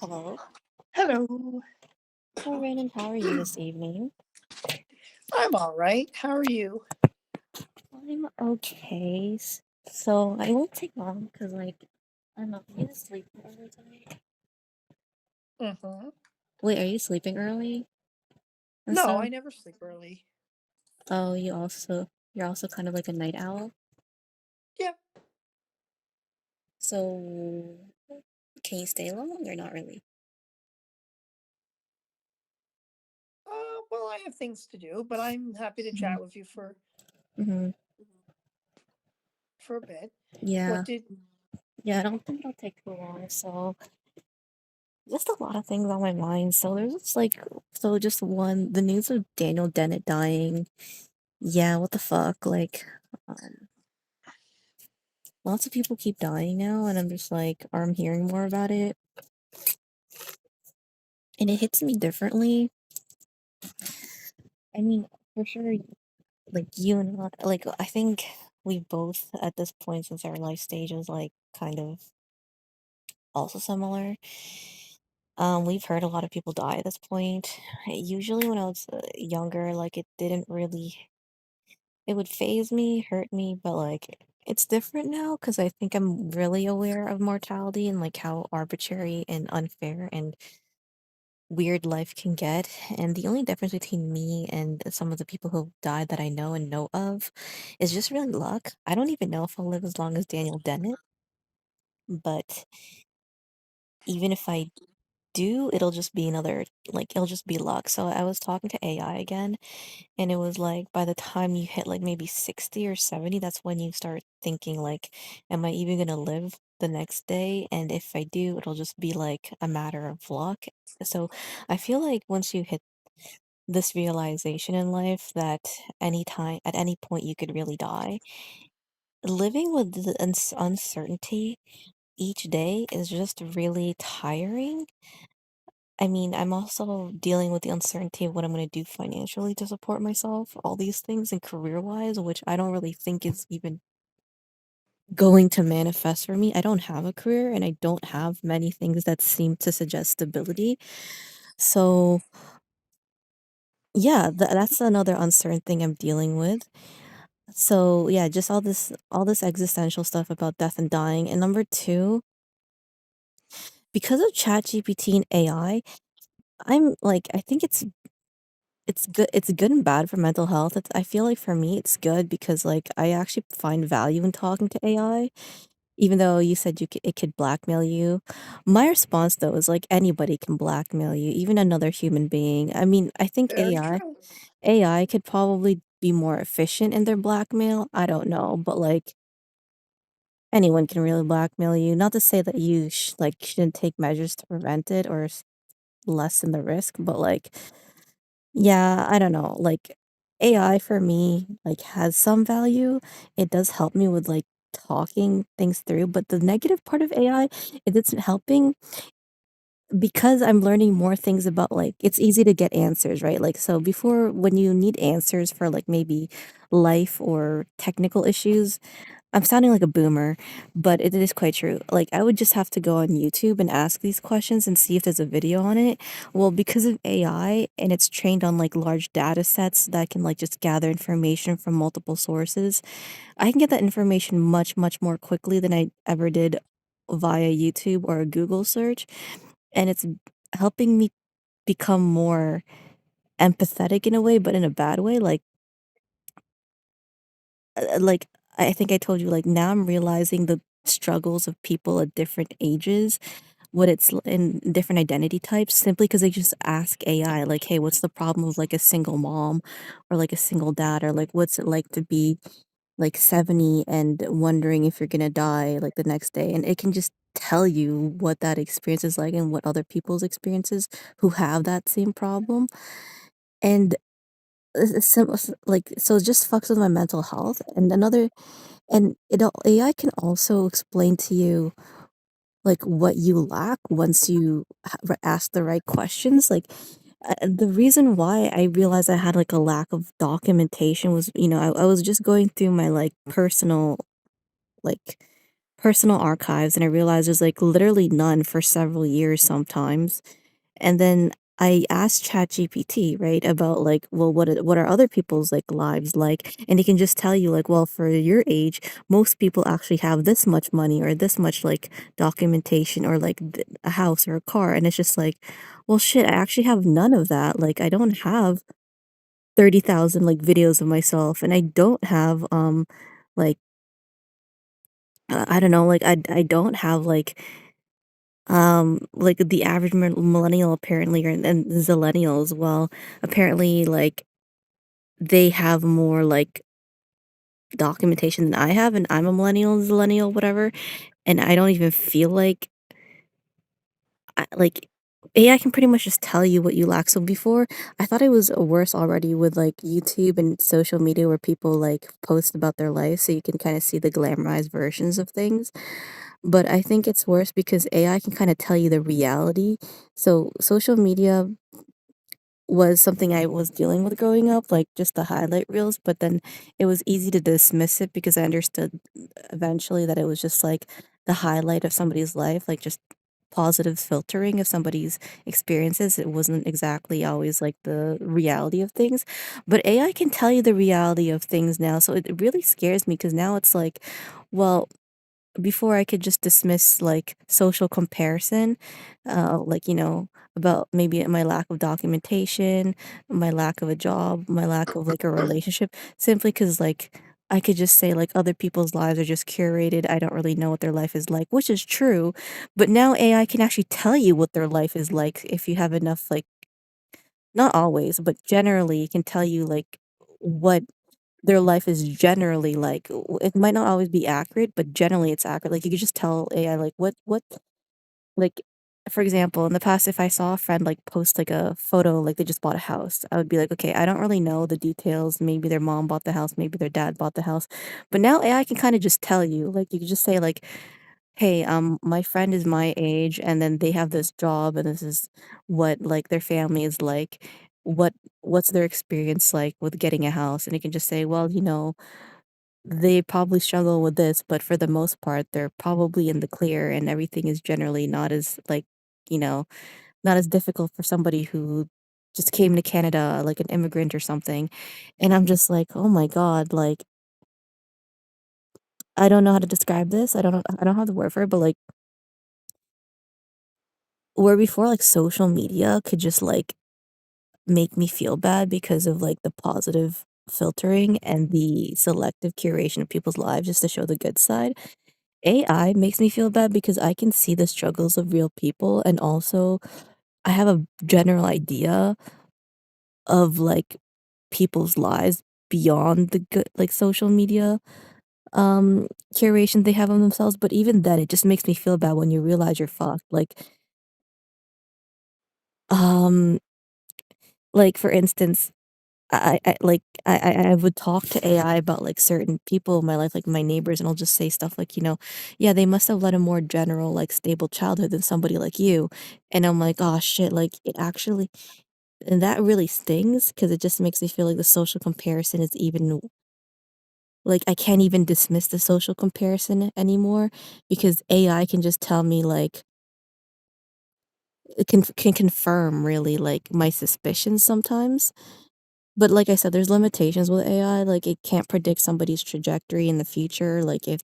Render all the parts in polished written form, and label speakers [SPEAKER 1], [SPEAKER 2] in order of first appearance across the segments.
[SPEAKER 1] Hello.
[SPEAKER 2] Hello.
[SPEAKER 1] Hi, Brandon. How are you this evening?
[SPEAKER 2] I'm all right. How are you?
[SPEAKER 1] I'm okay. So I won't take long because, I don't know. Are you sleeping early tonight?
[SPEAKER 2] Hmm.
[SPEAKER 1] Wait, are you sleeping early and
[SPEAKER 2] No,
[SPEAKER 1] stuff?
[SPEAKER 2] I never sleep early.
[SPEAKER 1] Oh, you're also kind of like a night owl.
[SPEAKER 2] Yeah.
[SPEAKER 1] So can you stay long or not really?
[SPEAKER 2] Well, I have things to do, but I'm happy to
[SPEAKER 1] Mm-hmm.
[SPEAKER 2] chat with you
[SPEAKER 1] Mm-hmm.
[SPEAKER 2] for a bit. What
[SPEAKER 1] Yeah.
[SPEAKER 2] did?
[SPEAKER 1] Yeah. I don't think it'll take too long. So just a lot of things on my mind. So there's just one. The news of Daniel Dennett dying. Yeah. What the fuck? Um, lots of people keep dying now, and I'm just like, or I'm hearing more about it, and it hits me differently. I mean, for sure, like you and I think we both at this point since our life stage is like kind of also similar. We've heard a lot of people die at this point. Usually, when I was younger, like it didn't really, it would phase me, hurt me, but like it's different now because I think I'm really aware of mortality and like how arbitrary and unfair and weird life can get. And the only difference between me and some of the people who died that I know and know of is just really luck. I don't even know if I'll live as long as Daniel Dennett, but even if I do, it'll just be it'll just be luck. So I was talking to AI again, and it was like by the time you hit like maybe 60 or 70, that's when you start thinking, like, am I even gonna live the next day? And if I do, it'll just be like a matter of luck. So I feel like once you hit this realization in life that at any point you could really die, living with the uncertainty each day is just really tiring. I mean, I'm also dealing with the uncertainty of what I'm going to do financially to support myself, all these things, and career wise, which I don't really think is even going to manifest for me. I don't have a career and I don't have many things that seem to suggest stability. So, yeah, that's another uncertain thing I'm dealing with. So yeah, just all this existential stuff about death and dying. And number two, because of ChatGPT and AI, I think it's good and bad for mental health. I feel like for me it's good because like I actually find value in talking to AI, even though you said it could blackmail you. My response though is like anybody can blackmail you, even another human being. I mean, I think
[SPEAKER 2] Very true.
[SPEAKER 1] AI could probably be more efficient in their blackmail. I don't know, but like anyone can really blackmail you. Not to say that you shouldn't take measures to prevent it or lessen the risk, but like, yeah, I don't know. Like AI for me, like has some value. It does help me with like talking things through, but the negative part of AI is it's helping because I'm learning more things about like it's easy to get answers, right? Like so before when you need answers for like maybe life or technical issues, I'm sounding like a boomer, but it is quite true. Like, I would just have to go on YouTube and ask these questions and see if there's a video on it. Well, because of AI and it's trained on like large data sets that can like just gather information from multiple sources, I can get that information much, much more quickly than I ever did via YouTube or a Google search. And it's helping me become more empathetic in a way, but in a bad way. Like I think I told you, like now I'm realizing the struggles of people at different ages, what it's in different identity types, simply because they just ask AI, like, hey, what's the problem with like a single mom or like a single dad, or like what's it like to be like 70 and wondering if you're gonna die like the next day, and it can just tell you what that experience is like and what other people's experiences who have that same problem. And so it just fucks with my mental health. And AI can also explain to you like what you lack once you ask the right questions. Like the reason why I realized I had like a lack of documentation was, I was just going through my like personal like personal archives, and I realized there's, like, literally none for several years sometimes. And then I asked ChatGPT, right, about like, well, what are other people's like lives like? And it can just tell you like, well, for your age, most people actually have this much money or this much like documentation or like a house or a car. And it's just like, well, shit, I actually have none of that. Like, I don't have 30,000 like videos of myself, and I don't have like I don't know, like I don't have like, the average millennial apparently or and zillennial as well, apparently, like, they have more, like, documentation than I have, and I'm a millennial, zillennial, whatever, and I don't even feel like, AI can pretty much just tell you what you lack. So before, I thought it was worse already with, like, YouTube and social media where people, like, post about their life so you can kinda see the glamorized versions of things. But I think it's worse because AI can kinda tell you the reality. So social media was something I was dealing with growing up, like just the highlight reels, but then it was easy to dismiss it because I understood eventually that it was just like the highlight of somebody's life, like just positive filtering of somebody's experiences. It wasn't exactly always like the reality of things. But AI can tell you the reality of things now. So it really scares me because now it's like, well, before I could just dismiss like social comparison, like, about maybe my lack of documentation, my lack of a job, my lack of like a relationship, simply because like I could just say like other people's lives are just curated. I don't really know what their life is like, which is true. But now AI can actually tell you what their life is like if you have enough, like, not always, but generally, it can tell you like what their life is generally like. It might not always be accurate, but generally it's accurate. Like, you could just tell AI, like, what like, for example, in the past, if I saw a friend, like, post, like, a photo, like, they just bought a house, I would be like, "Okay, I don't really know the details. Maybe their mom bought the house, maybe their dad bought the house." But now AI can kinda just tell you. Like, you could just say, like, "Hey, my friend is my age, and then they have this job, and this is what, like, their family is like. What what's their experience like with getting a house?" And it can just say, "Well, they probably struggle with this, but for the most part, they're probably in the clear, and everything is generally not as, like, you know, not as difficult for somebody who just came to Canada, like an immigrant or something." And I'm just like, "Oh my god," like, I don't know how to describe this. I don't have the word for it, but, like, where before, like, social media could just, like, make me feel bad because of, like, the positive filtering and the selective curation of people's lives just to show the good side. AI makes me feel bad because I can see the struggles of real people, and also I have a general idea of, like, people's lives beyond the good like, social media, um, curation they have on themselves, but even then, it just makes me feel bad when you realize you're fucked. Um, like, for instance, I would talk to AI about, like, certain people in my life, like my neighbors, and I'll just say stuff like, "Yeah, they must have led a more general, like, stable childhood than somebody like you." And I'm like, "Oh, shit," like, it actually and that really stings because it just makes me feel like the social comparison is even like, I can't even dismiss the social comparison anymore because AI can just tell me, like it can confirm really, like, my suspicions sometimes. But like I said, there's limitations with AI, like, it can't predict somebody's trajectory in the future, like, if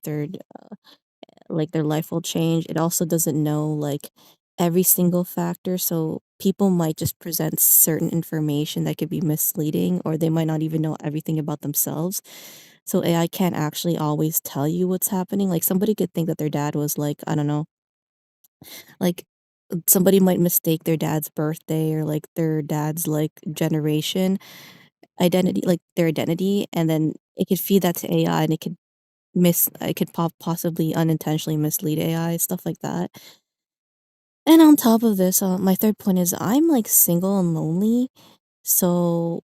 [SPEAKER 1] like, their life will change. It also doesn't know, like, every single factor, so people might just present certain information that could be misleading, or they might not even know everything about themselves. So AI can't actually always tell you what's happening. Like, somebody could think that their dad was, like, I don't know, like, somebody might mistake their dad's birthday or, like, their dad's, like, generation identity like, their identity, and then it could feed that to AI, and it could possibly unintentionally mislead AI, stuff like that. And on top of this, my 3rd point is I'm, like, single and lonely, so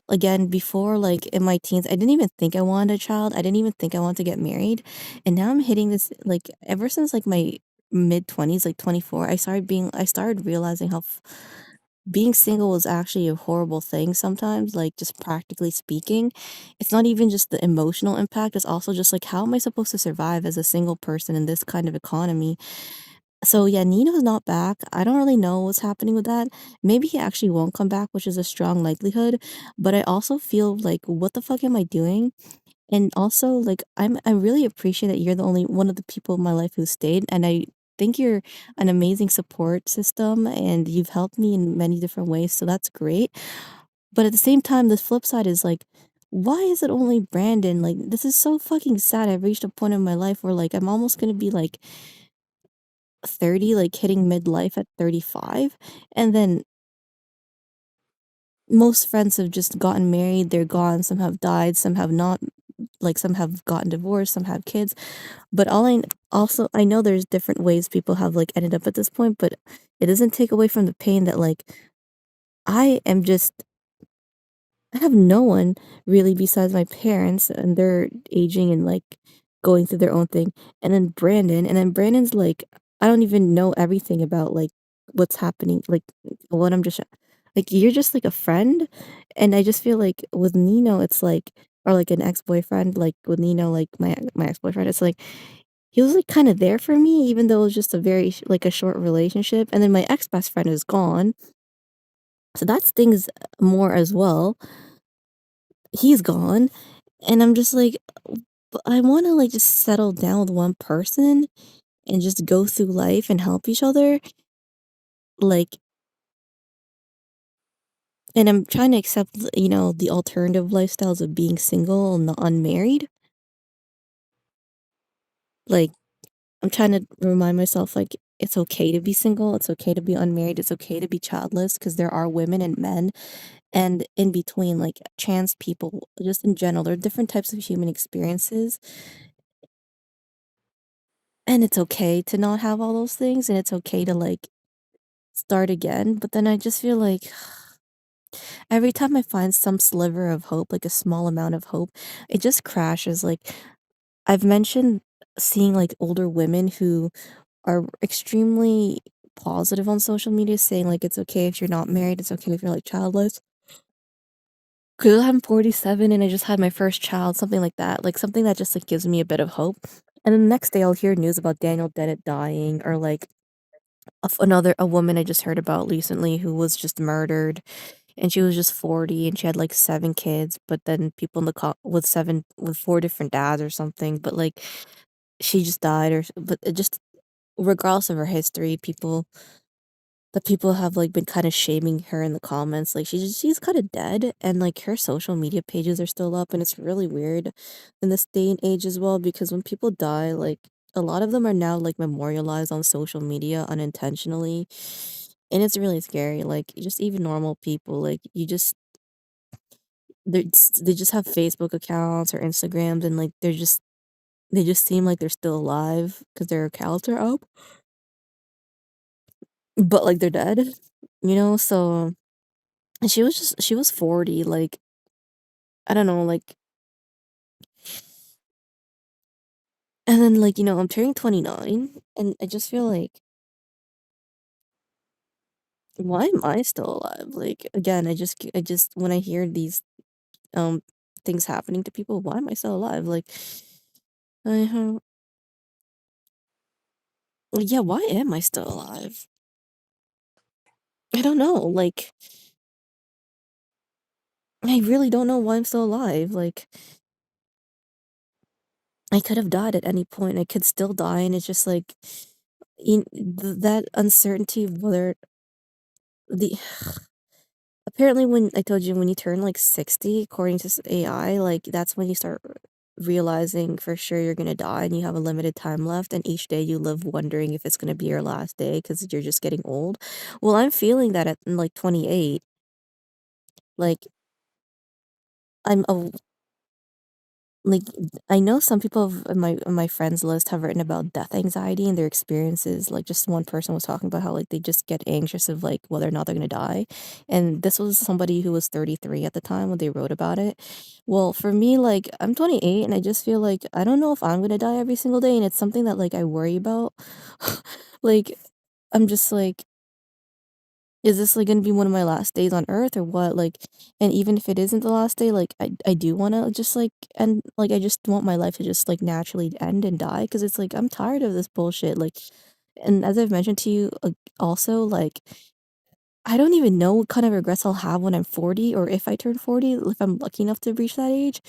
[SPEAKER 1] again, before, like, in my teens, I didn't even think I wanted a child, I didn't even think I wanted to get married, and now I'm hitting this like, ever since, like, my mid-20s, like, 24, I started realizing how being single is actually a horrible thing sometimes, like, just practically speaking. It's not even just the emotional impact, it's also just, like, how am I supposed to survive as a single person in this kind of economy? So, yeah, Nino's not back. I don't really know what's happening with that. Maybe he actually won't come back, which is a strong likelihood, but I also feel like, "What the fuck am I doing?" And also, like, I really appreciate that you're the only one of the people in my life who stayed, and I think you're an amazing support system, and you've helped me in many different ways, so that's great. But at the same time, the flip side is like, why is it only Brandon? Like, this is so fucking sad. I've reached a point in my life where, like, I'm almost gonna be, like, 30, like, hitting midlife at 35, and then most friends have just gotten married, they're gone, some have died, some have not, like, some have gotten divorced, some have kids. But all I also I know there's different ways people have, like, ended up at this point, but it doesn't take away from the pain that, like, I am just I have no one really besides my parents, and they're aging and, like, going through their own thing, and then Brandon's, like, I don't even know everything about, like, what's happening, like, what I'm just like, you're just, like, a friend, and I just feel like with Nino, it's like or, like, an ex-boyfriend, like, with Nino, like, my ex-boyfriend, it's like he was, like, kinda there for me even though it was just a very sh like, a short relationship, and then my ex-best friend is gone, so that stings more as well. He's gone, and I'm just like, but I wanna, like, just settle down with one person and just go through life and help each other, like and I'm trying to accept, the alternative lifestyles of being single and not unmarried. Like, I'm trying to remind myself, like, it's okay to be single, it's okay to be unmarried, it's okay to be childless because there are women and men, and in between, like, trans people, just in general, there are different types of human experiences, and it's okay to not have all those things, and it's okay to, like, start again, but then I just feel like every time I find some sliver of hope, like a small amount of hope, it just crashes. Like, I've mentioned seeing like older women who are extremely positive on social media, saying like it's okay if you're not married, it's okay if you're like childless. Because I'm 47 and I just had my first child, something like that, like something that just like gives me a bit of hope. And then the next day I'll hear news about Daniel Dennett dying or like a woman I just heard about recently who was just murdered, and she was just 40, and she had, like, 7 kids, but then people in the with 4 different dads or something, but, like, she just died but it just regardless of her history, people have, like, been kinda shaming her in the comments, like, she's kinda dead, and, like, her social media pages are still up, and it's really weird in this day and age as well because when people die, like, a lot of them are now, like, memorialized on social media unintentionally, and it's really scary, like, just even normal people, like, they just have Facebook accounts or Instagrams, and, like, they just seem like they're still alive because their accounts are up, but, like, they're dead, so and she was 40, like, I don't know, like and then, like, I'm turning 29, and I just feel like, "Why am I still alive?" Like, again, I just when I hear these, um, things happening to people, why am I still alive? Like, I have yeah, why am I still alive? I don't know, like, I really don't know why I'm still alive, like, I could have died at any point, I could still die, and it's just, like, that uncertainty of whether the apparently, when I told you when you turn, like, 60, according to AI, like, that's when you start realizing for sure you're gonna die and you have a limited time left, and each day you live wondering if it's gonna be your last day because 'cause you're just getting old. Well, I'm feeling that at, like, 28, like, I'm a like, I know some people in my friends list have written about death anxiety and their experiences, like, just one person was talking about how, like, they just get anxious of, like, whether or not they're gonna die, and this was somebody who was 33 at the time when they wrote about it. Well, for me, like, I'm 28, and I just feel like I don't know if I'm gonna die every single day, and it's something that, like, I worry about. Like, I'm just like is this, like, gonna be one of my last days on earth or what? Like, and even if it isn't the last day, like, I do wanna just, like, end like, I just want my life to just, like, naturally end and die because it's like, I'm tired of this bullshit, like and as I've mentioned to you, also, like, I don't even know what kind of regrets I'll have when I'm 40 or if I turn 40, if I'm lucky enough to reach that age.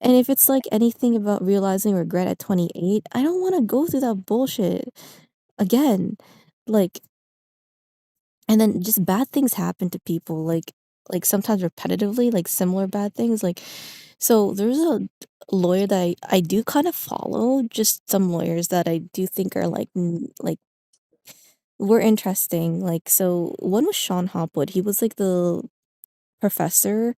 [SPEAKER 1] And if it's, like, anything about realizing regret at 28, I don't wanna go through that bullshit again. Like and then just bad things happen to people, like, sometimes repetitively, like, similar bad things, like so there's a lawyer that I do kind of follow, just some lawyers that I do think are, like, were interesting, like, so one was Sean Hopwood, he was, like, the professor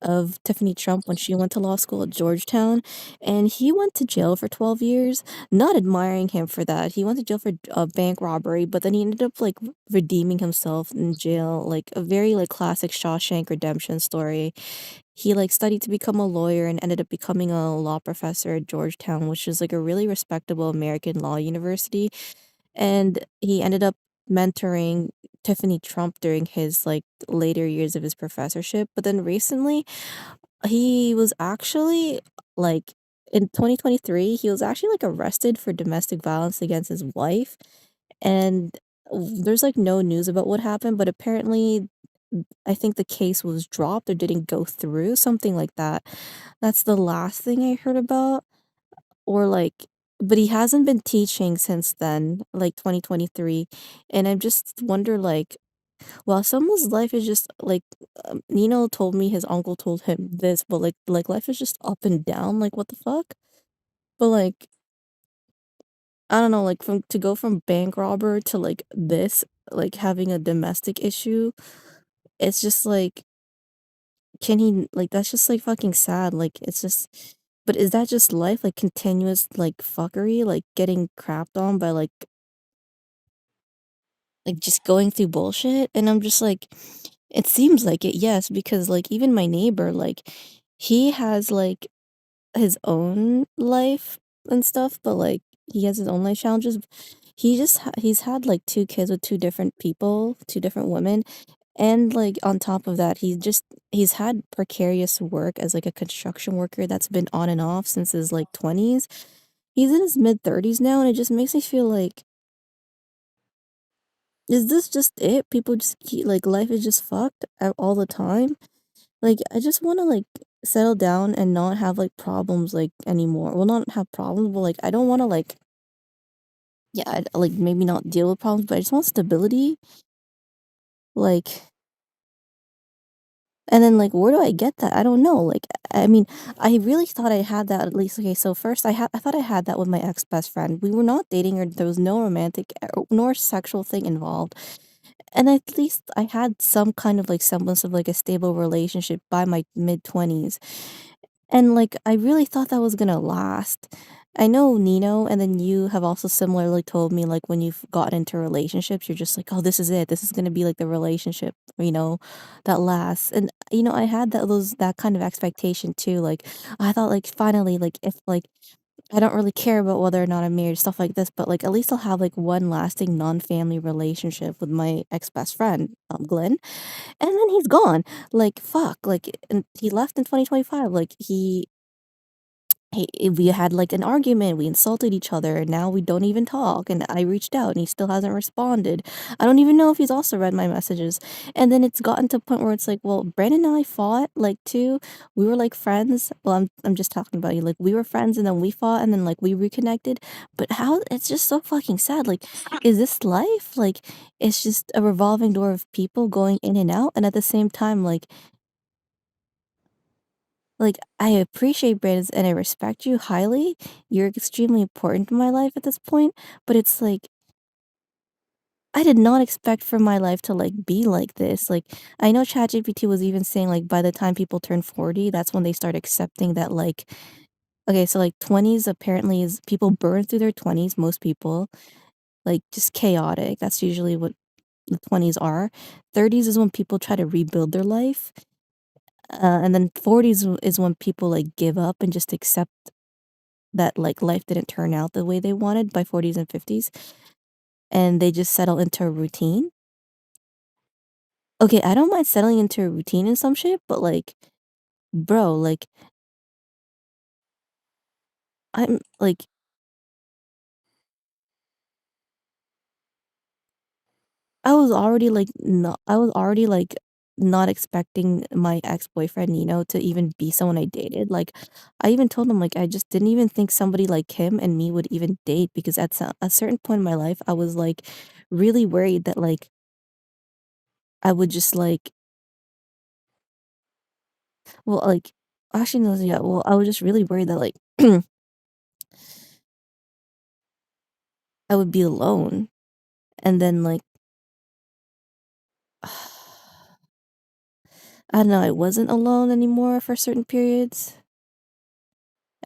[SPEAKER 1] of Tiffany Trump when she went to law school at Georgetown, and he went to jail for 12 years. Not admiring him for that. He went to jail for bank robbery, but then he ended up like redeeming himself in jail, like a very like classic Shawshank Redemption story. He like studied to become a lawyer and ended up becoming a law professor at Georgetown, which is like a really respectable American law university. And he ended up mentoring Tiffany Trump during his like later years of his professorship. But then recently he was actually, like in 2023, he was actually, like, arrested for domestic violence against his wife, and there's, like, no news about what happened, but apparently, I think the case was dropped or didn't go through, something like that. That's the last thing I heard about, or, like but he hasn't been teaching since then, like, 2023, and I just wonder, like well, someone's life is just like Nino told me his uncle told him this, but like life is just up and down. Like what the fuck? But like I don't know, like from to go from bank robber to like this, like having a domestic issue, it's just like can he like that's just like fucking sad. Like it's just but is that just life? Like continuous like fuckery, like getting crapped on by like just going through bullshit? And I'm just like it seems like it, yes, because, like, even my neighbor, like, he has, like, his own life and stuff, but, like, he has his own life challenges. He's had, like, 2 kids with 2 different people, 2 different women, and, like, on top of that, he's had precarious work as, like, a construction worker that's been on and off since his, like, 20s. He's in his mid-30s now, and it just makes me feel like, is this just it? People just keep like, life is just fucked all the time? Like, I just wanna, like, settle down and not have, like, problems, like, anymore. Well, not have problems, but, like, I don't wanna, like yeah, like, maybe not deal with problems, but I just want stability, like and then, like, where do I get that? I don't know, like, I mean, I really thought I had that at least okay, so first I thought I had that with my ex-best friend. We were not dating or there was no romantic nor sexual thing involved, and at least I had some kind of, like, semblance of, like, a stable relationship by my mid-20s. And, like, I really thought that was gonna last. I know Nino and then you have also similarly told me, like, when you've gotten into relationships, you're just like, "Oh, this is it. This is gonna be, like, the relationship, that lasts." And, I had that kind of expectation too, like, I thought, like, finally, like, if, like, I don't really care about whether or not I'm married, stuff like this, but, like, at least I'll have, like, one lasting non-family relationship with my ex-best friend, Glenn. And then he's gone. Like, fuck, like, and he left in 2025, like, we had, like, an argument, we insulted each other, and now we don't even talk, and I reached out, and he still hasn't responded. I don't even know if he's also read my messages, and then it's gotten to a point where it's like, well, Brandon and I fought, like, too. We were, like, friends. Well, I'm just talking about you, like, we were friends, and then we fought, and then, like, we reconnected, but how it's just so fucking sad, like, is this life? Like, it's just a revolving door of people going in and out, and at the same time, I appreciate Brandon and I respect you highly. You're extremely important in my life at this point, but it's like I did not expect for my life to like be like this. Like I know ChatGPT was even saying like by the time people turn 40, that's when they start accepting that like okay, so like 20s apparently is people burn through their 20s, most people, like just chaotic. That's usually what the 20s are. 30s is when people try to rebuild their life. And then 40s is when people like give up and just accept that, like, life didn't turn out the way they wanted by 40s and 50s, and they just settle into a routine. okay, I don't mind settling into a routine and some shit, but, like, bro, like, I'm like, I was already, like, not expecting my ex-boyfriend, to even be someone I dated, like, I even told him, like, I just didn't even think somebody like him and me would even date because at a certain point in my life, I was, like, really worried that, like, I would just, like well, like actually, no, yeah, well, I was just really worried that, like, I would be alone, and then, like I don't know, I wasn't alone anymore for certain periods.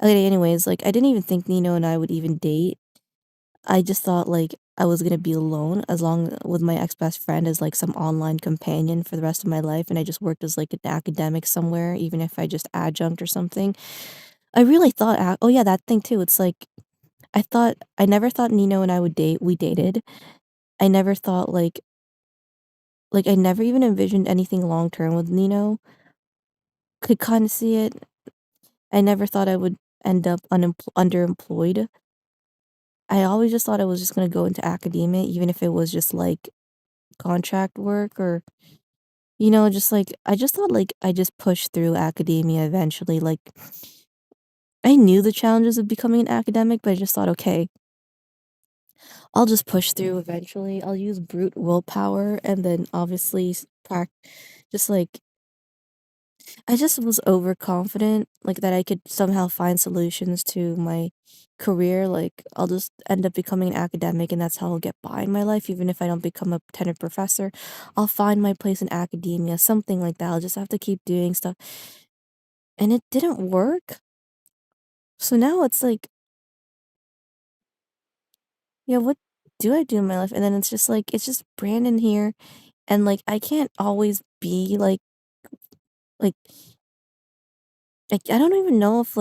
[SPEAKER 1] Okay, anyways, like, I didn't even think Nino and I would even date. I just thought, like, I was gonna be alone as long with my ex-best friend as, like, some online companion for the rest of my life, and I just worked as, like, an academic somewhere, even if I just adjunct or something. I really thought oh, yeah, that thing too, it's like, I never thought Nino and I would date, we dated. I never thought, I never even envisioned anything long term with Nino. Could kinda see it. I never thought I would end up underemployed. I always just thought I was just gonna go into academia, even if it was just, like, contract work or, just, like I just thought, like, I just pushed through academia eventually, like, I knew the challenges of becoming an academic, but I just thought, "Okay, I'll just push through eventually. I'll use brute willpower," and then obviously just, like I just was overconfident, like, that I could somehow find solutions to my career, like, I'll just end up becoming an academic, and that's how I'll get by in my life, even if I don't become a tenured professor, I'll find my place in academia, something like that, I'll just have to keep doing stuff, and it didn't work, so now it's like, "Yeah, what do I do in my life?" And then it's just Brandon here, and, like, I can't always be like I don't even know if,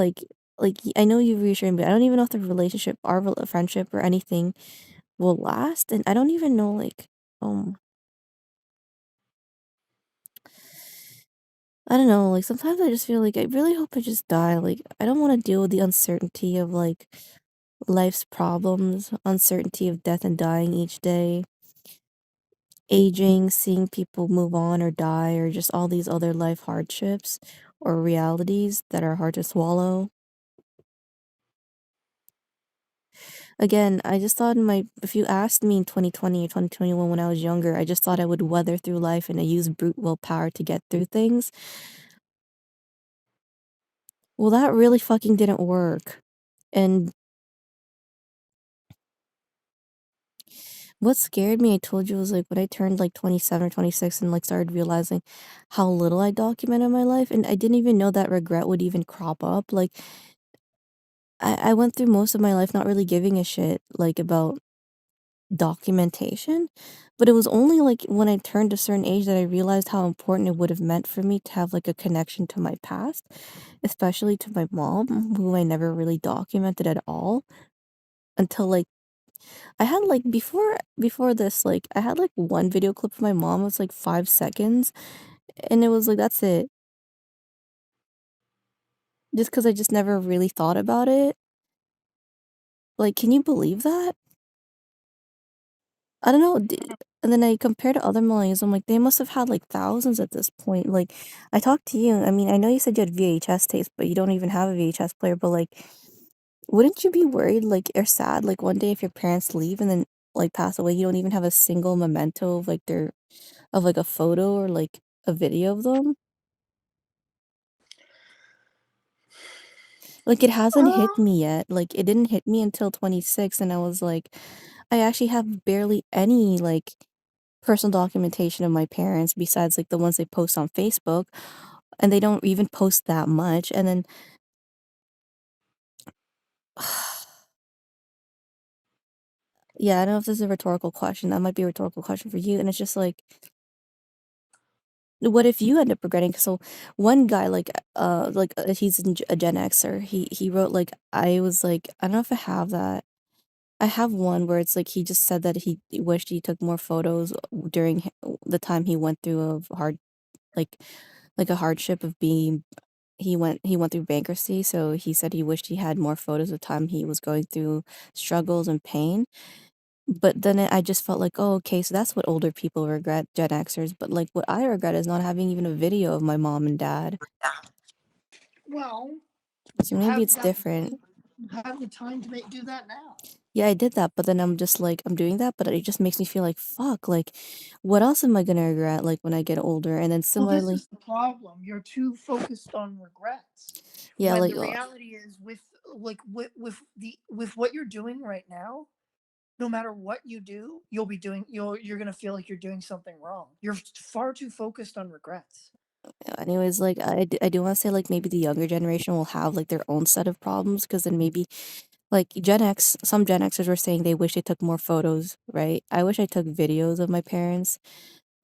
[SPEAKER 1] I know you reassuring, but I don't even know if the relationship, our friendship or anything will last, and I don't even know, um, I don't know, like, sometimes I just feel like I really hope I just die, like, I don't wanna deal with the uncertainty of, like, life's problems, uncertainty of death and dying each day, aging, seeing people move on or die, or just all these other life hardships or realities that are hard to swallow. Again, I just thought if you asked me in 2020 or 2021 when I was younger, I just thought I would weather through life and I use brute willpower to get through things. Well, that really fucking didn't work. And what scared me, I told you, was like when I turned like 27 or 26 and like started realizing how little I documented my life. And I didn't even know that regret would even crop up. Like I went through most of my life not really giving a shit like about documentation, but it was only, like, when I turned a certain age that I realized how important it would have meant for me to have, like, a connection to my past, especially to my mom, who I never really documented at all until, like I had, like before this, like, I had, like, one video clip of my mom, it was, like, 5 seconds, and it was, like, that's it. Just because I just never really thought about it. Like, can you believe that? I don't know, and then I compare to other millennials, I'm like, they must have had, like, thousands at this point, like, I talked to you, I mean, I know you said you had VHS tapes, but you don't even have a VHS player, but, like, wouldn't you be worried, like, or sad, like, one day if your parents leave and then, like, pass away, you don't even have a single memento of, like, a photo or, like, a video of them? Like, it hasn't hit
[SPEAKER 2] Uh,
[SPEAKER 1] me yet, like, it didn't hit me until 26, and I was like, I actually have barely any, like, personal documentation of my parents besides, like, the ones they post on Facebook, and they don't even post that much, and then yeah, I don't know if this is a rhetorical question, that might be a rhetorical question for you, and it's just like, what if you end up regretting so one guy, he's a Gen Xer, he wrote, like I was like I don't know if I have that. I have one where it's like he just said that he wished he took more photos during the time he went through a hard like a hardship of being he went through bankruptcy, so he said he wished he had more photos of time he was going through struggles and pain. But then I just felt like, "Oh, okay, so that's what older people regret, Gen Xers." But like what I regret is not having even a video of my mom and dad.
[SPEAKER 2] Well,
[SPEAKER 1] So
[SPEAKER 2] you
[SPEAKER 1] maybe
[SPEAKER 2] have
[SPEAKER 1] it's
[SPEAKER 2] that.
[SPEAKER 1] different.
[SPEAKER 2] You have the time to do that now.
[SPEAKER 1] Yeah, I did that, but then I'm just like, I'm doing that, but it just makes me feel like, fuck, like, what else am I gonna regret, like, when I get older? And then
[SPEAKER 2] Well, this
[SPEAKER 1] similarly,
[SPEAKER 2] is the problem. You're too focused on regrets.
[SPEAKER 1] yeah,
[SPEAKER 2] When
[SPEAKER 1] like,
[SPEAKER 2] the reality is with what you're doing right now, no matter what you do, you're going to feel like you're doing something wrong. You're far too focused on regrets.
[SPEAKER 1] anyways, like, I do want to say, like, maybe the younger generation will have, like, their own set of problems, because then maybe, like, some Gen Xers were saying they wish they took more photos, right? I wish I took videos of my parents.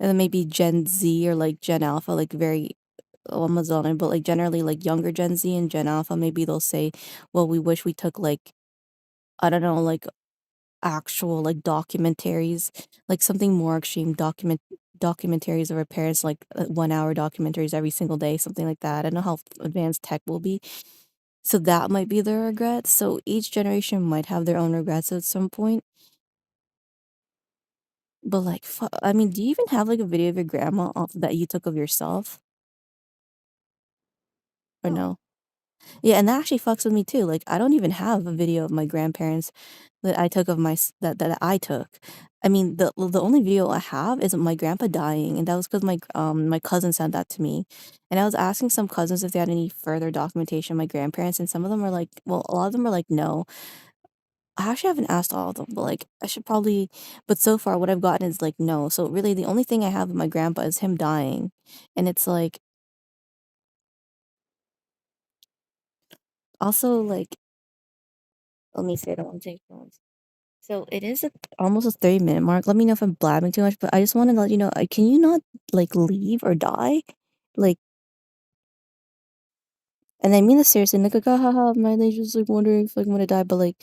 [SPEAKER 1] And then maybe Gen Z or, like, Gen Alpha, like, very Amazonian, but, like, generally, like, younger Gen Z and Gen Alpha, maybe they'll say, well, we wish we took, like, I don't know, like, actual, like, documentaries, like, something more extreme documentaries of our parents, like, 1-hour documentaries every single day, something like that. I don't know how advanced tech will be. So that might be their regrets. So each generation might have their own regrets at some point. But, like, I mean, do you even have, like, a video of your grandma off that you took of yourself? Or
[SPEAKER 2] No.
[SPEAKER 1] no? Yeah, and that actually fucks with me too. Like, I don't even have a video of my grandparents that I took of that I took. I mean, the only video I have is of my grandpa dying, and that was because my cousin sent that to me. And I was asking some cousins if they had any further documentation of my grandparents, and some of them were like, well, a lot of them were like, no. I actually haven't asked all of them, but like I should probably. But so far, what I've gotten is like no. So really, the only thing I have of my grandpa is him dying, and it's like also like let me see. I don't want to take phones. So it is almost a 30-minute mark. Let me know if I'm blabbing too much, but I just want to let you know, can you not like leave or die? Like, and I mean this seriously, like, haha, my lady's like wondering if like I'm gonna die, but like,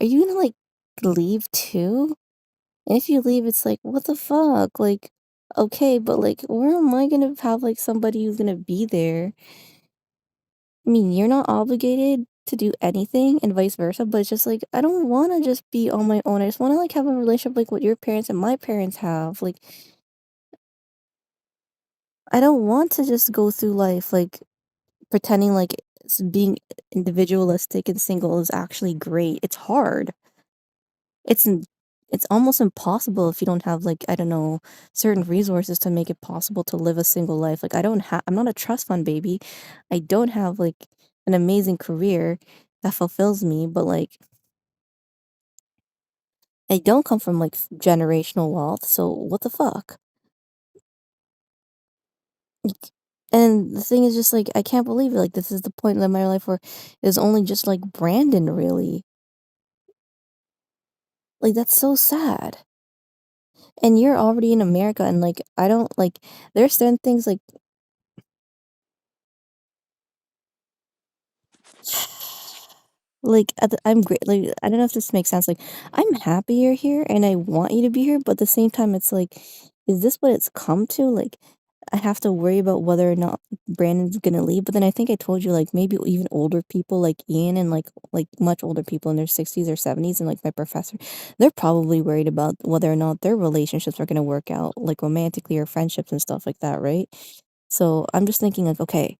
[SPEAKER 1] are you gonna like leave too? And if you leave, it's like, what the fuck? Like, okay, but like, where am I gonna have like somebody who's gonna be there? I mean, you're not obligated to do anything and vice versa, but it's just like I don't want to just be on my own. I just want to like have a relationship like what your parents and my parents have. Like I don't want to just go through life like pretending like being individualistic and single is actually great. It's hard. It's n- it's almost impossible if you don't have like I don't know certain resources to make it possible to live a single life. Like I'm not a trust fund baby. I don't have like an amazing career that fulfills me, but like I don't come from like generational wealth. So what the fuck? Like, and the thing is just like I can't believe it. Like this is the point in my life where it was only just like Brandon really. Like that's so sad. And you're already in America and like I don't like there's certain things like like I'm great. Like I don't know if this makes sense. Like I'm happy you're here and I want you to be here, but at the same time it's like is this what it's come to? Like I have to worry about whether or not Brandon's gonna leave. But then I think I told you like maybe even older people like Ian and like much older people in their 60s or 70s and like my professor, they're probably worried about whether or not their relationships are gonna work out like romantically or friendships and stuff like that, right? So I'm just thinking like, okay,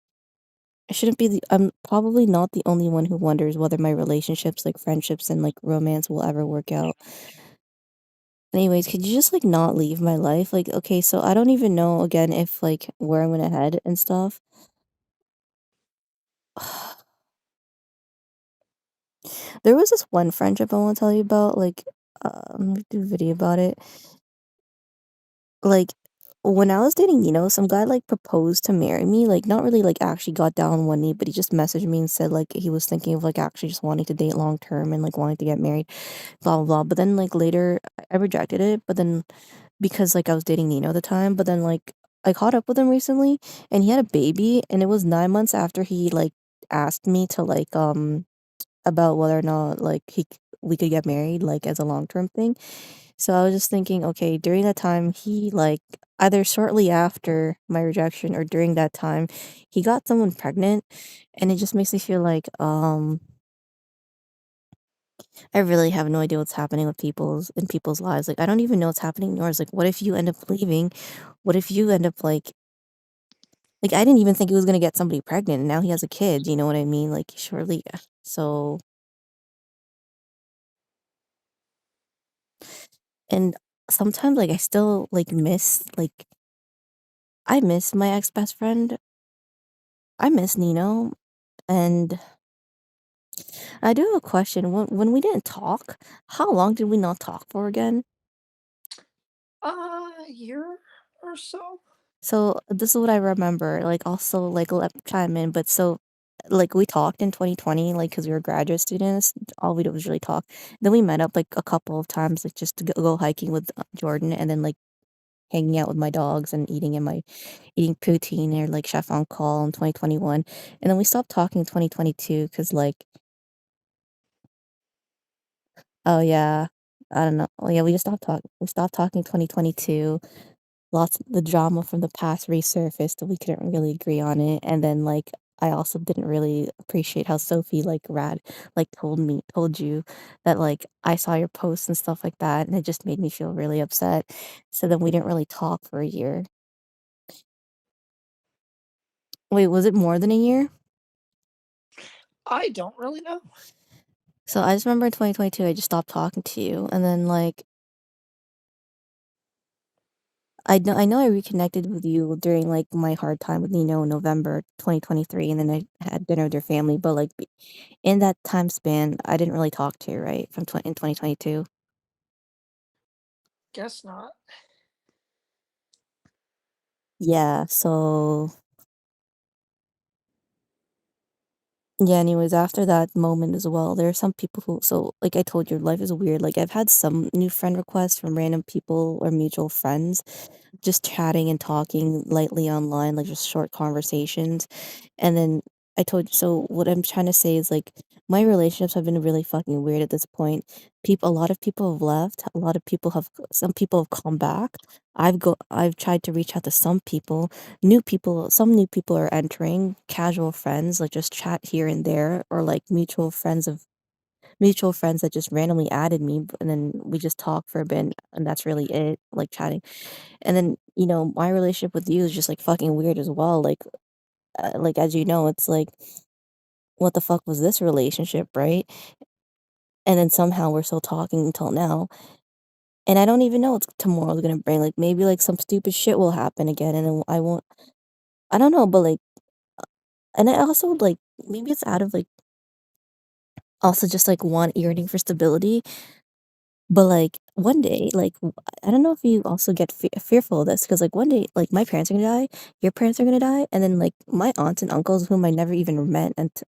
[SPEAKER 1] I shouldn't be I'm probably not the only one who wonders whether my relationships, like friendships and like romance will ever work out. Anyways, could you just like not leave my life? Like, okay, so I don't even know again if like where I'm gonna head and stuff. There was this one friendship I want to tell you about. Like, let me do a video about it. Like, when I was dating some guy like proposed to marry me. Like, not really like actually got down on one knee, but he just messaged me and said like he was thinking of like actually just wanting to date long term and like wanting to get married, blah blah blah. But then like later I rejected it. But then because like I was dating Nino at the time, but then like I caught up with him recently and he had a baby and it was 9 months after he like asked me to like about whether or not like we could get married, like, as a long-term thing. So I was just thinking, okay, during that time, he, like either shortly after my rejection or during that time, he got someone pregnant, and it just makes me feel like, I really have no idea what's happening with people's lives. Like, I don't even know what's happening in yours. Like, what if you end up leaving? What if you end up I didn't even think he was gonna get somebody pregnant, and now he has a kid, you know what I mean? Like, surely so and sometimes, like, I still, I miss my ex-best friend. I miss Nino, and I do have a question. When we didn't talk, how long did we not talk for again?
[SPEAKER 2] A year or so.
[SPEAKER 1] So, this is what I remember, like, also, like, let chime in, but so, like, we talked in 2020, like, because we were graduate students, all we did was really talk. Then we met up, like, a couple of times, like, just to go hiking with, Jordan, and then, like, hanging out with my dogs and eating poutine or, like, chef on call in 2021, and then we stopped talking in 2022 because oh, yeah, I don't know. Oh, yeah, we stopped talking in 2022. Lots of the drama from the past resurfaced, and we couldn't really agree on it, and then, like, I also didn't really appreciate how Sophie, told you that, like, I saw your posts and stuff like that, and it just made me feel really upset. So then we didn't really talk for a year. Wait, was it more than a year?
[SPEAKER 2] I don't really know.
[SPEAKER 1] So I just remember in 2022, I just stopped talking to you, and then, like, I know I reconnected with you during, like, my hard time with Nino in November 2023, and then I had dinner with your family, but, like, in that time span, I didn't really talk to you, right, in 2022?
[SPEAKER 2] Guess not.
[SPEAKER 1] Yeah, so yeah, anyways, after that moment as well, there are some people who like I told you, life is weird, like, I've had some new friend requests from random people or mutual friends, just chatting and talking lightly online, like, just short conversations. And then I told you so what I'm trying to say is, like, my relationships have been really fucking weird at this point. A lot of people have left, a lot of people have some people have come back. I've tried to reach out to some people, some new people are entering, casual friends, like, just chat here and there, or, like, mutual friends that just randomly added me, and then we just talk for a bit, and that's really it, like, chatting. And then, my relationship with you is just, like, fucking weird as well, like, as you know, it's like, "What the fuck was this relationship?" Right? And then somehow we're still talking until now, and I don't even know what tomorrow's gonna bring, like, maybe, like, some stupid shit will happen again, and then I don't know, but, like and I also, like maybe it's out of, like also just, like, one yearning for stability. But, like, one day, I don't know if you also get fearful of this, because like, one day, like, my parents are gonna die, your parents are gonna die, and then, like, my aunts and uncles whom I never even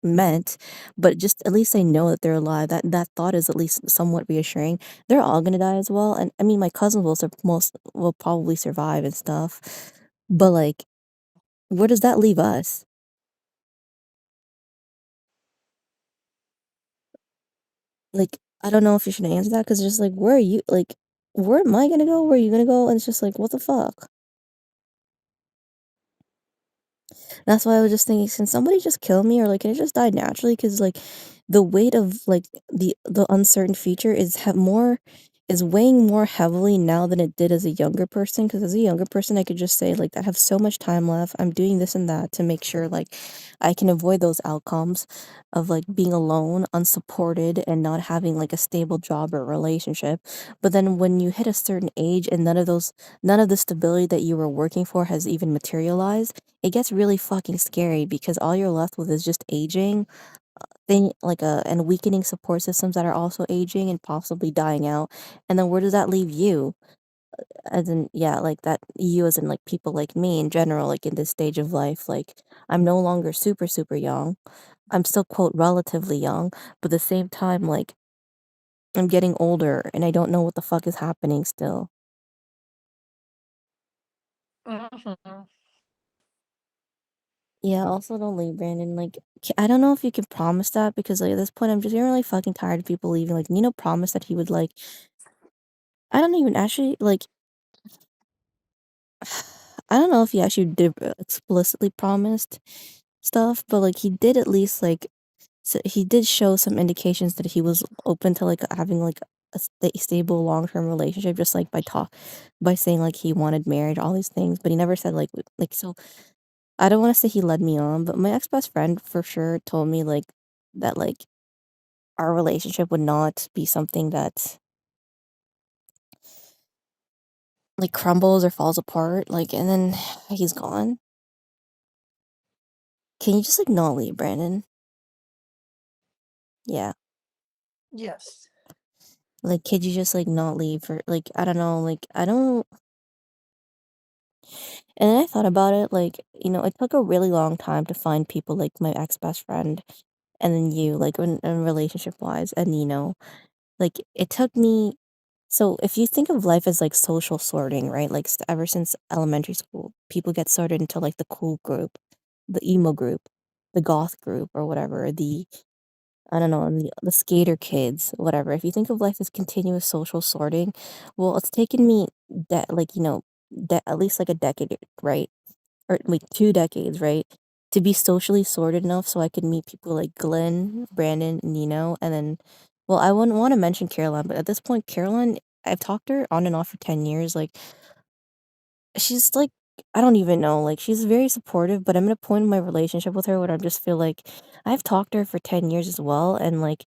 [SPEAKER 1] met, but just at least I know that they're alive, that thought is at least somewhat reassuring. They're all gonna die as well, and, I mean, my cousins will probably survive and stuff, but, like, where does that leave us? Like, I don't know if you should answer that, because just, like, where are you where am I gonna go? Where are you gonna go? And it's just like, what the fuck? That's why I was just thinking, can somebody just kill me, or, like, can it just die naturally? Because, like, the weight of, like, the uncertain future is weighing more heavily now than it did as a younger person. Because as a younger person, I could just say, like, "I have so much time left. I'm doing this and that to make sure, like, I can avoid those outcomes of, like, being alone, unsupported, and not having, like, a stable job or relationship." But then when you hit a certain age and none of the stability that you were working for has even materialized, it gets really fucking scary, because all you're left with is just aging, and weakening support systems that are also aging and possibly dying out. And then where does that leave you? As in, yeah, like that you as in, like, people like me in general, like, in this stage of life, like, I'm no longer super, super young. I'm still, quote, relatively young, but at the same time, like, I'm getting older and I don't know what the fuck is happening still.
[SPEAKER 2] Mhm.
[SPEAKER 1] Yeah, also don't leave, Brandon. Like, I don't know if you can promise that because, like, at this point, I'm just getting really fucking tired of people leaving. Like, Nino promised that he would, like, I don't even actually, like, I don't know if he actually did explicitly promised stuff, but, like, he did at least, like, so he did show some indications that he was open to, like, having, like, a stable long-term relationship just, like, by saying, like, he wanted marriage, all these things, but he never said, like, so I don't wanna say he led me on, but my ex-best friend for sure told me, like, that, like, our relationship would not be something that, like, crumbles or falls apart, like, and then he's gone. Can you just, like, not leave, Brandon? Yeah.
[SPEAKER 2] Yes.
[SPEAKER 1] Like, could you just, like, not leave for like, I don't know, like, I don't and then I thought about it, like, it took a really long time to find people like my ex-best friend and then you, like, in relationship-wise, and, like, it took me so if you think of life as, like, social sorting, right? Like, ever since elementary school, people get sorted into, like, the cool group, the emo group, the goth group, or whatever, I don't know, the skater kids, whatever. If you think of life as continuous social sorting, well, it's taken me like, at least, like, a decade, right? Or like 2 decades, right? To be socially sorted enough so I could meet people like Glenn, Brandon, Nino, and then well, I wouldn't wanna mention Caroline, but at this point, Caroline, I've talked to her on and off for 10 years, like, she's like I don't even know, like, she's very supportive, but I'm at a point in my relationship with her where I just feel like I've talked to her for 10 years as well, and, like,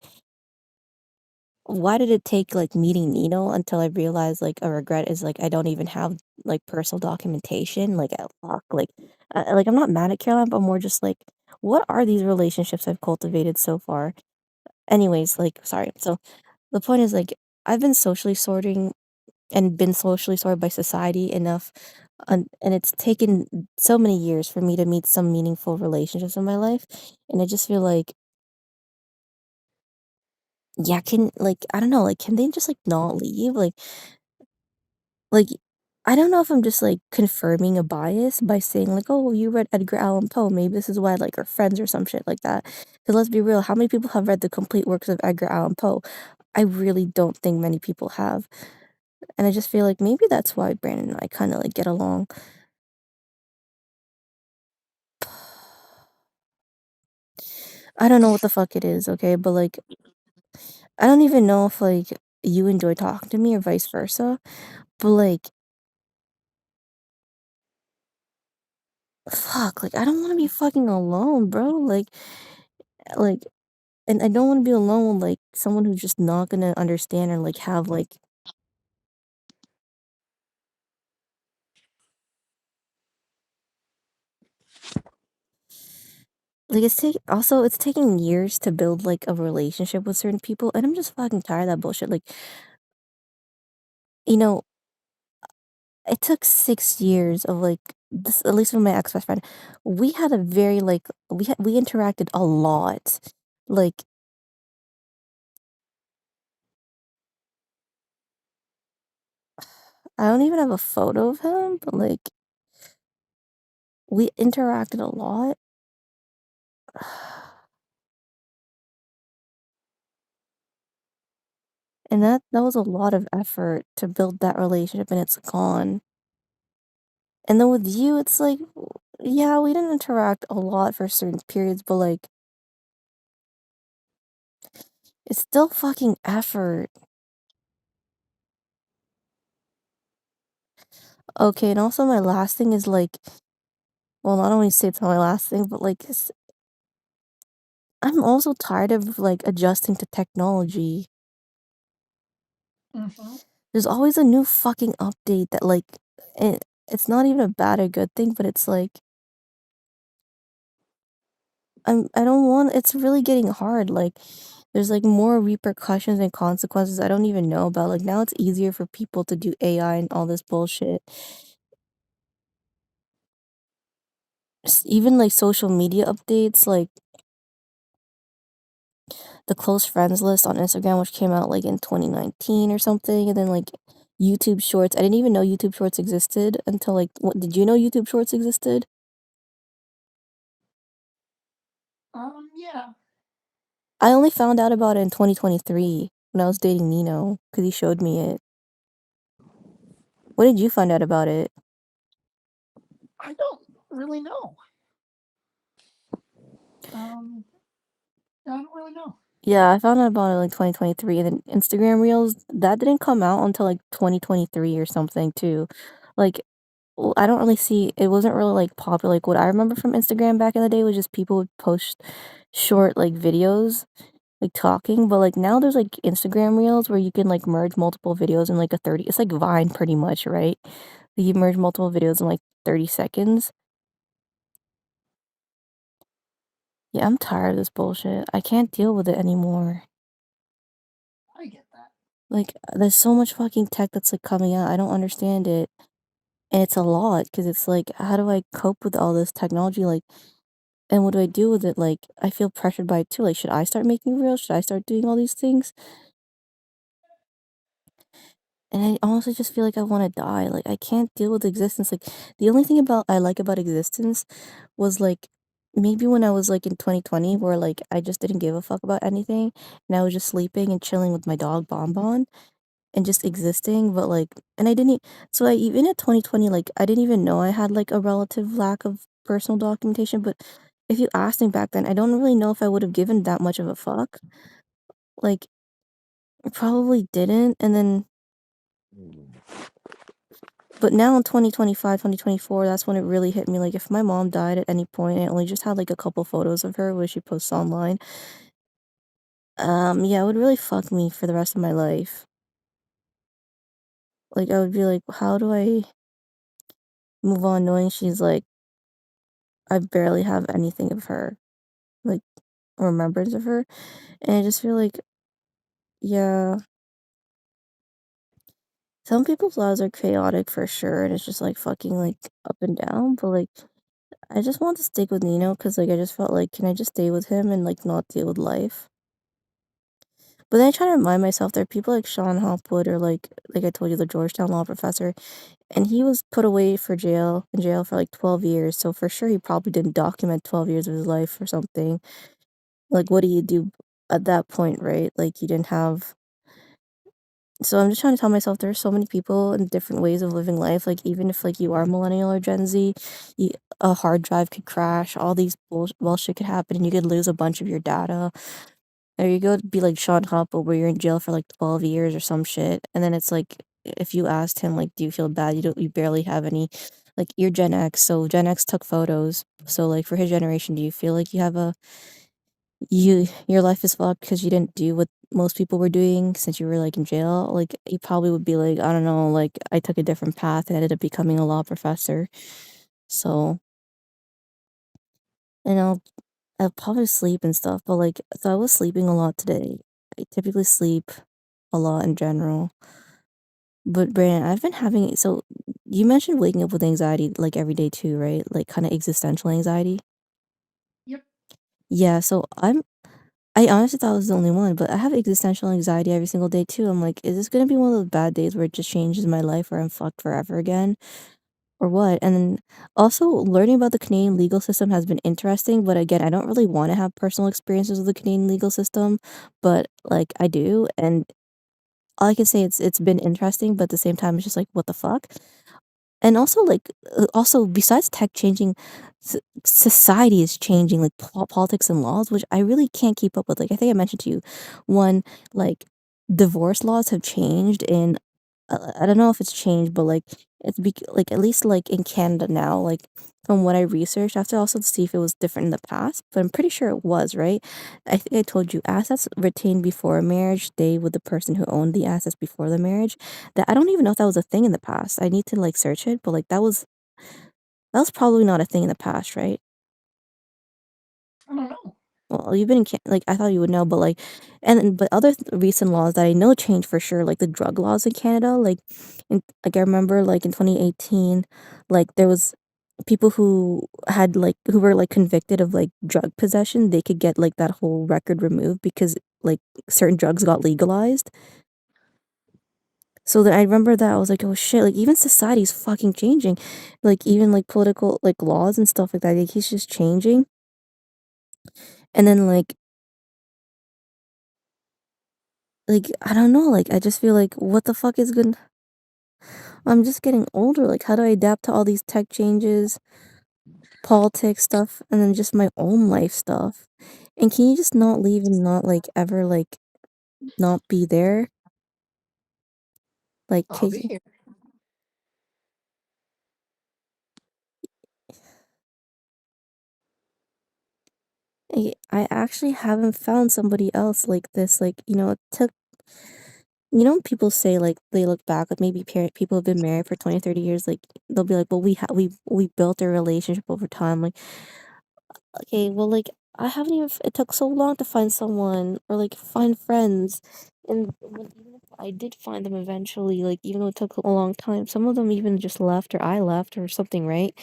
[SPEAKER 1] why did it take, like, meeting Nino until I realized, like, a regret is, like, I don't even have, like, personal documentation, like, fuck, like, I'm not mad at Caroline, but more just, like, what are these relationships I've cultivated so far? Anyways, like, sorry, so the point is, like, I've been socially sorting and been socially sorted by society enough, and it's taken so many years for me to meet some meaningful relationships in my life, and I just feel like yeah, I don't know, like, can they just, like, not leave? Like, I don't know if I'm just, like, confirming a bias by saying, like, "Oh, well, you read Edgar Allan Poe, maybe this is why I like our friends," or some shit like that. Because 'Cause let's be real, how many people have read the complete works of Edgar Allan Poe? I really don't think many people have, and I just feel like maybe that's why Brandon and I kinda, like, get along. I don't know what the fuck it is, okay? But, like, I don't even know if, like, you enjoy talking to me or vice versa, but, like, fuck, like, I don't wanna be fucking alone, bro, like and I don't wanna be alone with, like, someone who's just not gonna understand or, like, have, it's taking years to build, like, a relationship with certain people, and I'm just fucking tired of that bullshit, like, you know, it took 6 years of, like this at least with my ex-best friend, we had a very, like we interacted a lot, like, I don't even have a photo of him, but, like, we interacted a lot. And that was a lot of effort to build that relationship, and it's gone. And then with you, it's like, yeah, we didn't interact a lot for certain periods, but, like, it's still fucking effort. Okay, and also my last thing is, like well, not only say it's not my last thing, but, like, I'm also tired of, like, adjusting to technology.
[SPEAKER 2] Mhm.
[SPEAKER 1] There's always a new fucking update that, like, it's not even a bad or good thing, but it's like I don't want it's really getting hard, like, there's, like, more repercussions and consequences I don't even know about, like, now it's easier for people to do AI and all this bullshit. Even, like, social media updates, like, the close friends list on Instagram, which came out, like, in 2019 or something, and then, like, YouTube Shorts I didn't even know YouTube Shorts existed until, like what did you know YouTube Shorts existed?
[SPEAKER 2] Yeah.
[SPEAKER 1] I only found out about it in 2023 when I was dating Nino because he showed me it. When did you find out about it?
[SPEAKER 2] I don't really know. Um, I don't really know.
[SPEAKER 1] Yeah, I found out about it like 2023, and then Instagram Reels, that didn't come out until like 2023 or something too. Like, well, I don't really see it wasn't really like popular. Like what I remember from Instagram back in the day was just people would post short like videos, like talking, but like now there's like Instagram Reels where you can like merge multiple videos in like a 30, it's like Vine pretty much, right? You merge multiple videos in like 30 seconds. Yeah, I'm tired of this bullshit. I can't deal with it anymore.
[SPEAKER 2] I get that.
[SPEAKER 1] Like, there's so much fucking tech that's, like, coming out, I don't understand it, and it's a lot because it's like, how do I cope with all this technology, like and what do I do with it? Like, I feel pressured by it too, like, should I start making reels? Should I start doing all these things? And I honestly just feel like I wanna die, like, I can't deal with existence, like, the only thing about I like about existence was, like, maybe when I was, like, in 2020 where, like, I just didn't give a fuck about anything, and I was just sleeping and chilling with my dog Bonbon. And just existing, but, like and I didn't e so I even at 2020, like, I didn't even know I had, like, a relative lack of personal documentation, but if you asked me back then, I don't really know if I would've given that much of a fuck. Like, I probably didn't, and then but now in 2025, 2024, that's when it really hit me, like, if my mom died at any point, I only just had, like, a couple photos of her where she posts online, yeah, it would really fuck me for the rest of my life. Like, I would be like, "How do I move on knowing she's, like" I barely have anything of her, like, remembrance of her, and I just feel like, yeah, some people's lives are chaotic for sure, and it's just, like, fucking, like, up and down, but, like, I just want to stick with Nino because like, I just felt like, can I just stay with him and, like, not deal with life? But then I try to remind myself there are people like Sean Hopwood or, like I told you, the Georgetown law professor, and he was put away for jail for, like, 12 years, so for sure he probably didn't document 12 years of his life or something. Like, what do you do at that point, right? Like, you didn't have so I'm just trying to tell myself there are so many people and different ways of living life, like, even if, like, you are millennial or Gen Z, you a hard drive could crash, all these bullshit could happen, and you could lose a bunch of your data. Or you go to be like Sean Hopper where you're in jail for, like, 12 years or some shit, and then it's like, if you asked him, like, "Do you feel bad?" You barely have any like, you're Gen X, so Gen X took photos, so, like, for his generation, do you feel like you have a your life is fucked because you didn't do what most people were doing since you were, like, in jail, like, you probably would be like, "I don't know, like, I took a different path and ended up becoming a law professor." So, and I'll probably sleep and stuff, but, like so I was sleeping a lot today. I typically sleep a lot in general, but Brandon, I've been having so you mentioned waking up with anxiety, like, every day too, right? Like, kinda existential anxiety?
[SPEAKER 2] Yep.
[SPEAKER 1] Yeah, so I honestly thought I was the only one, but I have existential anxiety every single day too. I'm like, is this gonna be one of those bad days where it just changes my life where I'm fucked forever again or what? And then also learning about the Canadian legal system has been interesting, but again, I don't really want to have personal experiences with the Canadian legal system, but like I do, and all I can say it's been interesting, but at the same time, it's just like, what the fuck? And also, like, also besides tech changing, s society is changing, like, politics and laws, which I really can't keep up with, like, I think I mentioned to you, one, like, divorce laws have changed, and, I don't know if it's changed, but, like, it's like, at least, like, in Canada now, like, from what I researched, I have to also see if it was different in the past, but I'm pretty sure it was, right? I think I told you assets retained before a marriage stay with the person who owned the assets before the marriage. That I don't even know if that was a thing in the past. I need to, like, search it, but, like, that was probably not a thing in the past, right?
[SPEAKER 2] I don't know.
[SPEAKER 1] Well, you've been in Ca like, I thought you would know, but, like and then but other recent laws that I know changed for sure, like, the drug laws in Canada, like, I remember, like, in 2018, like, there was people who had, like who were, like, convicted of, like, drug possession, they could get, like, that whole record removed because, like, certain drugs got legalized. So then I remember that I was like, "Oh shit," like, even society's fucking changing. Like, even, like, political, like, laws and stuff like that, like, he's just changing. And then I don't know, like I just feel like what the fuck is good. I'm just getting older. Like how do I adapt to all these tech changes, politics stuff, and then just my own life stuff? And can you just not leave and not like ever like not be there? Like
[SPEAKER 2] I'll
[SPEAKER 1] can
[SPEAKER 2] be
[SPEAKER 1] you,
[SPEAKER 2] here.
[SPEAKER 1] I actually haven't found somebody else like this. Like, it took, people say like they look back, like maybe parent people have been married for 20, 30 years, like they'll be like, well, we built a relationship over time. Like, okay, well, like I haven't even, it took so long to find someone or like find friends. And even if I did find them eventually, like even though it took a long time, some of them even just left or I left or something, right?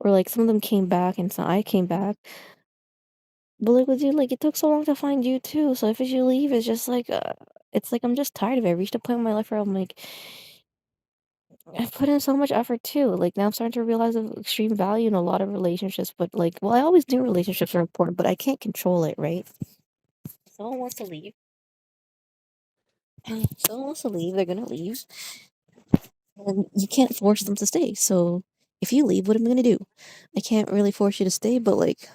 [SPEAKER 1] Or like some of them came back and so I came back. But like with you, like it took so long to find you too. So if you leave, it's like I'm just tired of it. I reached a point in my life where I'm like, I put in so much effort too. Like now I'm starting to realize the extreme value in a lot of relationships. But like, well, I always knew relationships are important, but I can't control it, right? Someone wants to leave. Someone wants to leave. They're gonna leave, and you can't force them to stay. So if you leave, what am I gonna do? I can't really force you to stay, but like,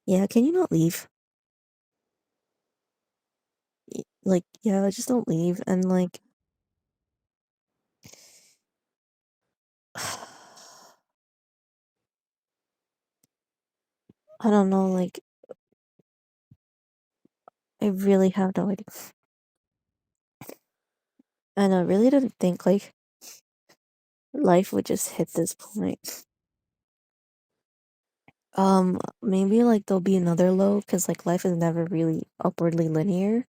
[SPEAKER 1] yeah, can you not leave? Like, yeah, just don't leave. And like, I don't know, like I really have no idea. And I really didn't think like life would just hit this point. Maybe like there'll be another low because like life is never really upwardly linear.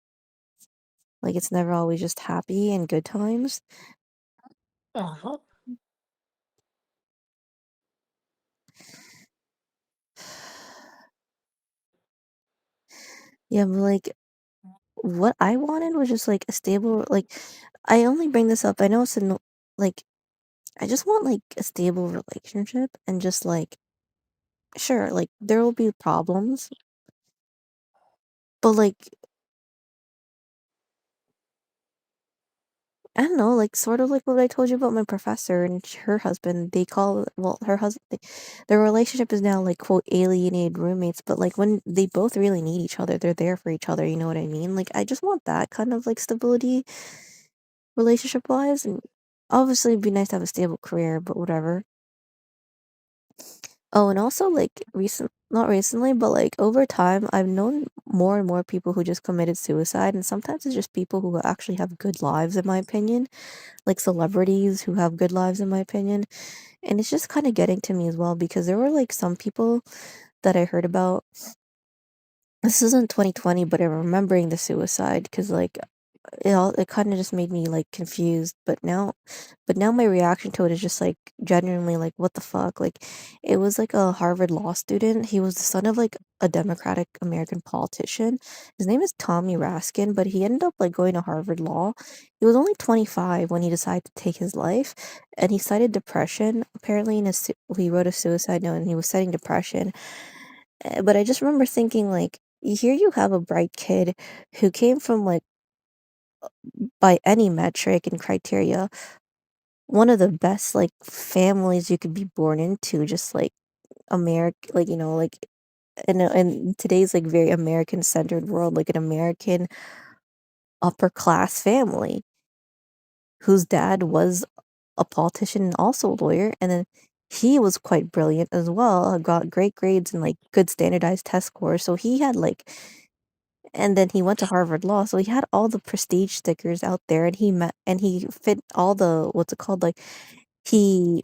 [SPEAKER 1] Like it's never always just happy and good times.
[SPEAKER 2] Uh-huh.
[SPEAKER 1] Yeah, but like what I wanted was just like a stable like I only bring this up. I know it's like I just want like a stable relationship and just like sure, like there will be problems, but like I don't know, like sort of like what I told you about my professor and her husband. They call well, her husband, their relationship is now like quote alienated roommates, but like when they both really need each other, they're there for each other. You know what I mean? Like I just want that kind of like stability, relationship wise, and obviously it'd be nice to have a stable career, but whatever. Oh, and also like not recently, but like over time, I've known more and more people who just committed suicide, and sometimes it's just people who actually have good lives, in my opinion, like celebrities who have good lives, in my opinion. And it's just kind of getting to me as well because there were like some people that I heard about. This isn't 2020, but I'm remembering the suicide because like it kind of just made me like confused. But now my reaction to it is just like genuinely like what the fuck? Like it was like a Harvard law student. He was the son of like a Democratic American politician. His name is Tommy Raskin, but he ended up like going to Harvard Law. He was only 25 when he decided to take his life, and he cited depression. Apparently, he wrote a suicide note, and he was citing depression. But I just remember thinking like, here you have a bright kid who came from like by any metric and criteria, one of the best like families you could be born into, just like like like in today's like very American centered world, like an American upper class family whose dad was a politician and also a lawyer, and then he was quite brilliant as well, got great grades and like good standardized test scores. So he had like and then he went to Harvard Law, so he had all the prestige stickers out there, and he fit all the what's it called? Like he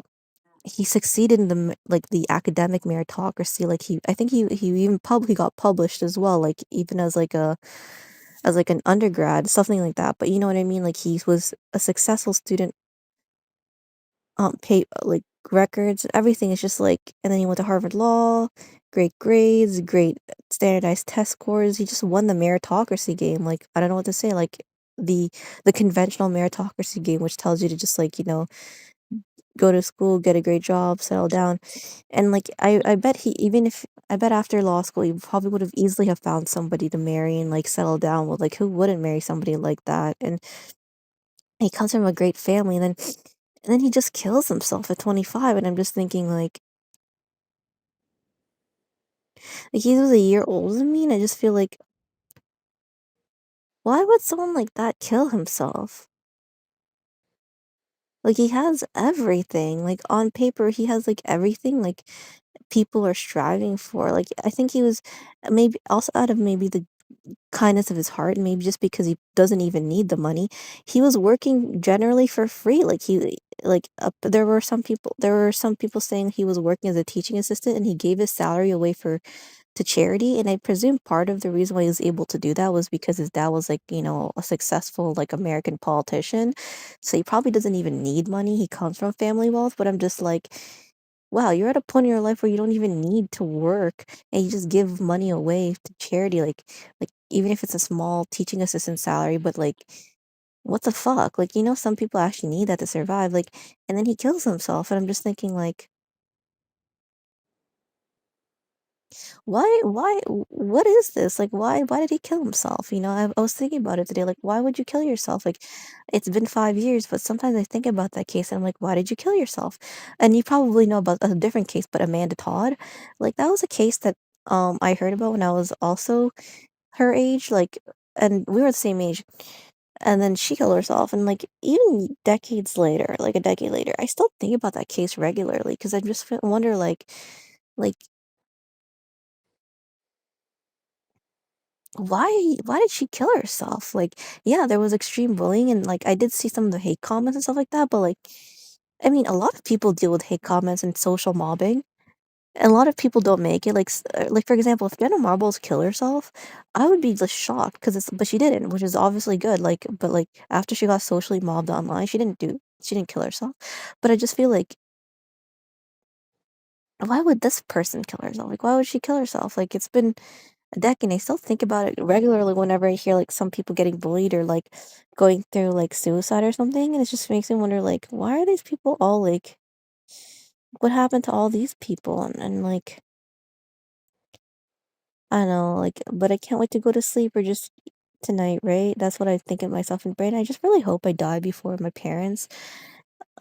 [SPEAKER 1] he succeeded in like the academic meritocracy. Like I think he even publicly got published as well, like even as like an undergrad, something like that. But you know what I mean? Like he was a successful student, pay like records, everything is just like, and then he went to Harvard Law, great grades, great standardized test scores. He just won the meritocracy game. Like I don't know what to say. Like the the conventional meritocracy game, which tells you to just like go to school, get a great job, settle down. And like I bet he even if I bet after law school he probably would have easily have found somebody to marry and like settle down with. Like who wouldn't marry somebody like that? And he comes from a great family and then he just kills himself at 25 and I'm just thinking like he was a year older than me and I just feel like why would someone like that kill himself? Like he has everything. Like on paper he has like everything like people are striving for. Like I think he was maybe also out of maybe the kindness of his heart, maybe just because he doesn't even need the money. He was working generally for free. Like there were some people saying he was working as a teaching assistant and he gave his salary away for to charity. And I presume part of the reason why he was able to do that was because his dad was like, a successful like American politician. So he probably doesn't even need money. He comes from family wealth, but I'm just like, wow, you're at a point in your life where you don't even need to work and you just give money away to charity. Like even if it's a small teaching assistant salary, but like what the fuck? Like, some people actually need that to survive. Like, and then he kills himself. And I'm just thinking like, what is this? Like, why did he kill himself? I was thinking about it today. Like, why would you kill yourself? Like, it's been 5 years, but sometimes I think about that case and I'm like, why did you kill yourself? And you probably know about a different case, but Amanda Todd, like that was a case that I heard about when I was also her age, like, and we were the same age. And then she killed herself, and like even decades later, like a decade later, I still think about that case regularly because I just wonder, like why did she kill herself? Like, yeah, there was extreme bullying and like I did see some of the hate comments and stuff like that, but like I mean, a lot of people deal with hate comments and social mobbing, and a lot of people don't make it. Like for example, if Jenna Marbles kill herself, I would be just shocked because but she didn't, which is obviously good. Like, but like after she got socially mobbed online, she didn't kill herself. But I just feel like why would this person kill herself? Like, why would she kill herself? Like, it's been a decade. I still think about it regularly whenever I hear like some people getting bullied or like going through like suicide or something, and it just makes me wonder like why are these people all like what happened to all these people and like I don't know like but I can't wait to go to sleep or just tonight, right? That's what I think of myself in brain. I just really hope I die before my parents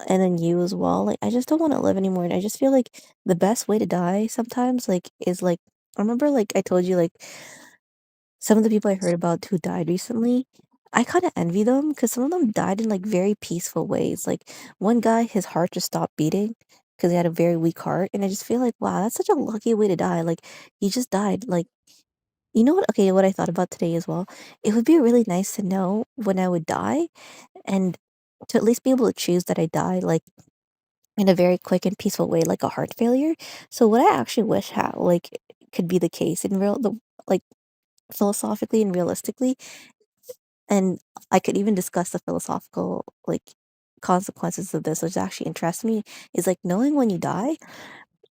[SPEAKER 1] and then you as well. Like I just don't want to live anymore. And I just feel like the best way to die sometimes like is like I remember like I told you like some of the people I heard about who died recently, I kind of envy them because some of them died in like very peaceful ways. Like one guy, his heart just stopped beating because he had a very weak heart, and I just feel like wow, that's such a lucky way to die. Like he just died. Like you know what? Okay, what I thought about today as well. It would be really nice to know when I would die, and to at least be able to choose that I die like in a very quick and peaceful way, like a heart failure. So what I actually wish how like could be the case in like philosophically and realistically and I could even discuss the philosophical like consequences of this, which actually interests me, is like knowing when you die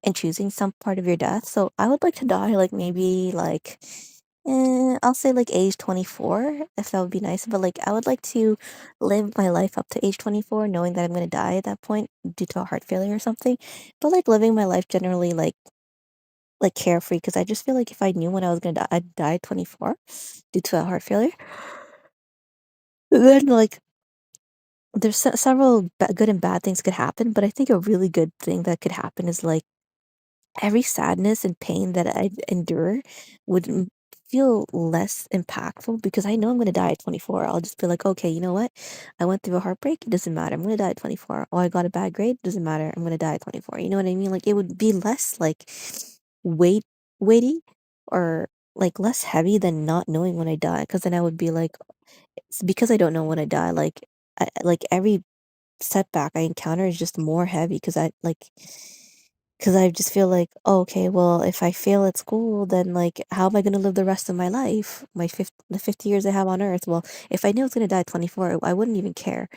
[SPEAKER 1] and choosing some part of your death. So I would like to die like maybe like I'll say like age 24, if that would be nice. But like I would like to live my life up to age 24, knowing that I'm gonna die at that point due to a heart failure or something. But like living my life generally like carefree because I just feel like if I knew when I was gonna die, I'd die at 24 due to a heart failure. Then like there's several good and bad things could happen, but I think a really good thing that could happen is like every sadness and pain that I endure would feel less impactful because I know I'm going to die at 24. I'll just be like, okay, you know what? I went through a heartbreak. It doesn't matter. I'm going to die at 24. Oh, I got a bad grade. Doesn't matter. I'm going to die at 24. You know what I mean? Like it would be less like weight weighty or like less heavy than not knowing when I die. Because then I would be like, it's because I don't know when I die. Like every setback I encounter is just more heavy because I just feel like, oh, okay, well, if I fail at school, then like, how am I gonna live the rest of my life? The 50 years I have on Earth. Well, if I knew I was gonna die at 24, I wouldn't even care.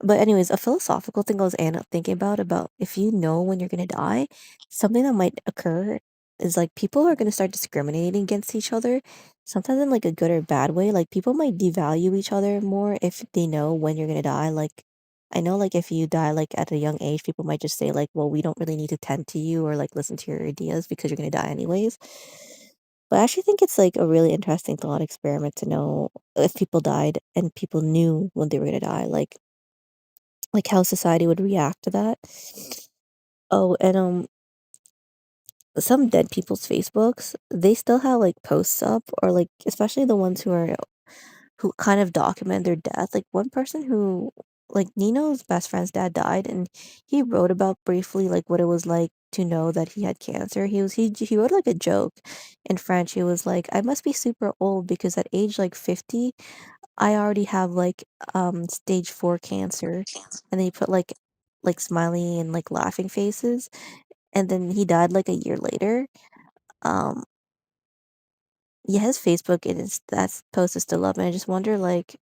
[SPEAKER 1] But anyways, a philosophical thing I was thinking about if you know when you're gonna die, something that might occur is like people are gonna start discriminating against each other, sometimes in like a good or bad way. Like people might devalue each other more if they know when you're gonna die. Like I know, like, if you die, like, at a young age, people might just say, like, "Well, we don't really need to tend to you or, like, listen to your ideas because you're gonna die anyways." But I actually think it's, like, a really interesting thought experiment to know if people died and people knew when they were gonna die, like, how society would react to that. Oh, and, some dead people's Facebooks, they still have, like, posts up or, like, especially the ones who kind of document their death. Like one person who like Nino's best friend's dad died and he wrote about briefly like what it was like to know that he had cancer. He wrote like a joke in French. He was like, I must be super old because at age like 50, I already have like stage 4 cancer. And then he put like smiley and like laughing faces. And then he died like a year later. Um yeah, his Facebook and his that post is still up and I just wonder like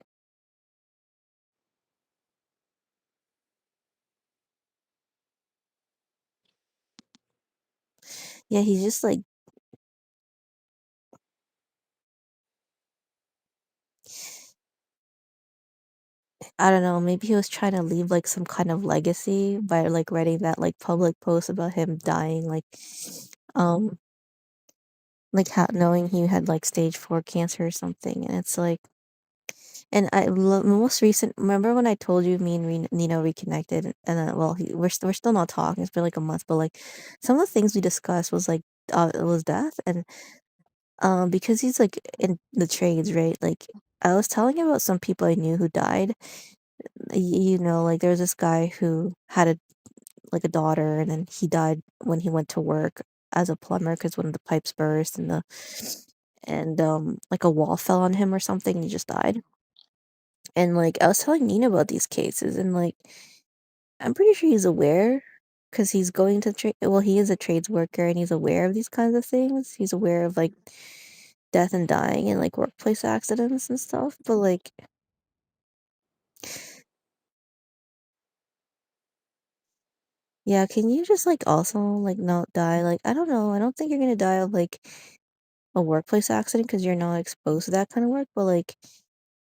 [SPEAKER 1] yeah, he's just like I don't know, maybe he was trying to leave, like, some kind of legacy by, like, writing that, like, public post about him dying, um, how knowing he had, like, stage 4 cancer or something, and it's like and I lo most recent remember when I told you me and Nino reconnected, and then well, we're still not talking, it's been, like, a month, but, like, some of the things we discussed was, like, it was death, and, because he's, like, in the trades, right, like, I was telling him about some people I knew who died, like, there was this guy who had a daughter, and then he died when he went to work as a plumber because one of the pipes burst like, a wall fell on him or something, and he just died. And, like, I was telling Nina about these cases, and, like, I'm pretty sure he's aware because he's going to he is a trades worker, and he's aware of these kinds of things. He's aware of, like, death and dying and, like, workplace accidents and stuff, but, like yeah, can you just, like, also, like, not die? Like, I don't know, I don't think you're gonna die of, like, a workplace accident because 'cause you're not exposed to that kind of work, but, like,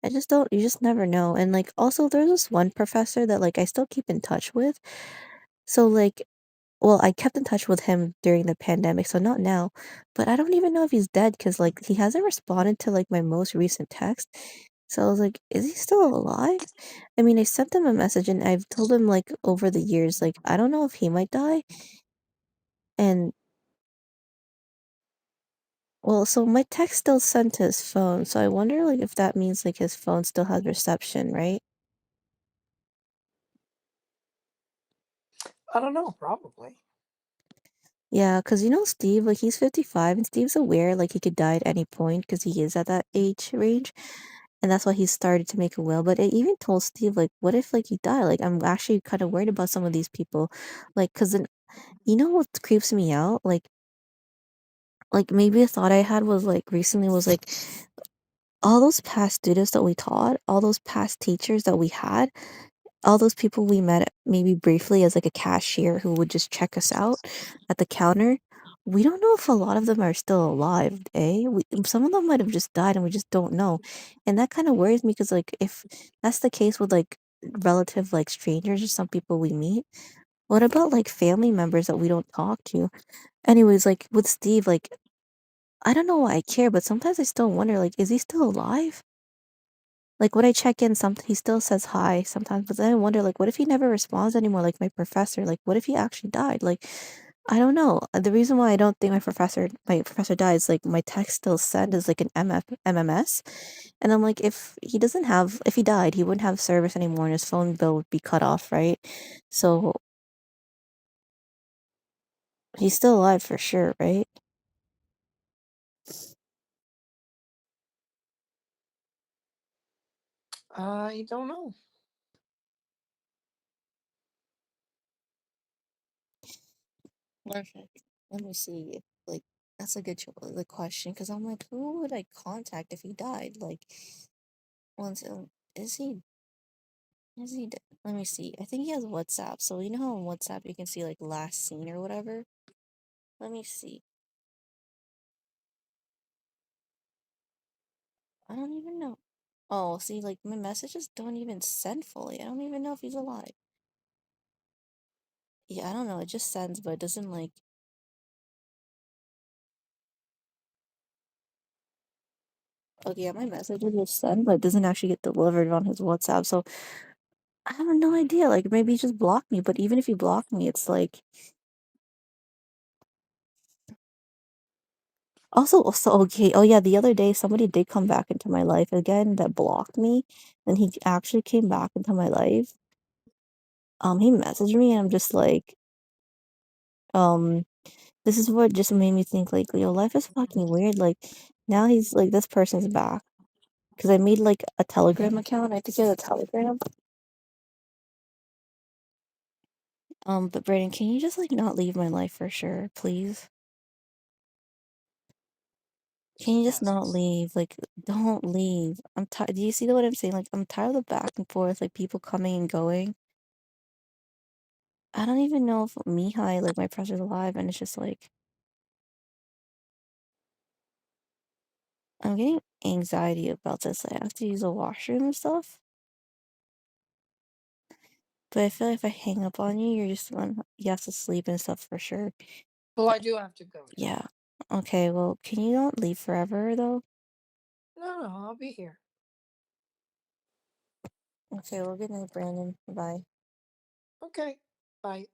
[SPEAKER 1] I just don't you just never know, and, like, also there's this one professor that, like, I still keep in touch with. So, like well, I kept in touch with him during the pandemic, so not now, but I don't even know if he's dead because like, he hasn't responded to, like, my most recent text. So I was like, "Is he still alive?" I mean, I sent him a message and I've told him, like, over the years, like, I don't know if he might die, and well, so my text still sent to his phone, so I wonder, like, if that means, like, his phone still has reception, right?
[SPEAKER 2] I don't know, probably.
[SPEAKER 1] Yeah, cause Steve, like, he's 55, and Steve's aware, like, he could die at any point, cause he is at that age range, and that's why he started to make a will, but I even told Steve, like, "What if, like, you die?" Like, I'm actually kinda worried about some of these people, like, cause then what creeps me out? Maybe a thought I had was, like, recently was, like, all those past students that we taught, all those past teachers that we had, all those people we met maybe briefly as like a cashier who would just check us out at the counter, we don't know if a lot of them are still alive, eh? Some of them might have just died and we just don't know. And that kind of worries me because like if that's the case with like relative like strangers or some people we meet, what about like family members that we don't talk to? Anyways, like with Steve, like I don't know why I care, but sometimes I still wonder like is he still alive? Like, when I check in, he still says hi sometimes, but then I wonder, like, what if he never responds anymore, like my professor? Like, what if he actually died? Like, I don't know. The reason why I don't think my professor died is like my text still sent is like an MMS, and I'm like, if he died, he wouldn't have service anymore, and his phone bill would be cut off, right? So he's still alive for sure, right?
[SPEAKER 2] I don't know.
[SPEAKER 1] Perfect. Let me see. Like, that's a the question, because I'm like, who would I contact if he died? Like, once, is he let me see. I think he has WhatsApp. So you know how on WhatsApp you can see like last seen or whatever? Let me see. I don't even know. Oh, see, like my messages don't even send fully. I don't even know if he's alive. Yeah, I don't know. It just sends, but it doesn't like. Okay, yeah, my messages will send, but it doesn't actually get delivered on his WhatsApp. So I have no idea. Like maybe he just blocked me. But even if he blocked me, it's like also okay. Oh yeah, the other day somebody did come back into my life again that blocked me, and he actually came back into my life. He messaged me, and I'm just like, um. This is what just made me think like, yo, life is fucking weird. Like now he's like this person's back because I made like a Telegram account. I think he has a Telegram. But Brayden, can you just like not leave my life for sure, please? Can you just
[SPEAKER 2] Yes.
[SPEAKER 1] not leave? Like, don't leave. I'm tired. Do you see what I'm saying? Like, I'm tired of the back and forth, like people coming and going. I don't even know if Mihai, like my pressure's alive, and it's just like I'm getting anxiety about this. Like, I have to use a washroom and stuff. But I feel like if I hang up on you, you're just you have to sleep and stuff for sure.
[SPEAKER 2] Well, I do have to go too.
[SPEAKER 1] Yeah. Okay, well, can you not leave forever though?
[SPEAKER 2] No, no, I'll be here.
[SPEAKER 1] Okay, well, good night, Brandon. Bye.
[SPEAKER 2] Okay. Bye.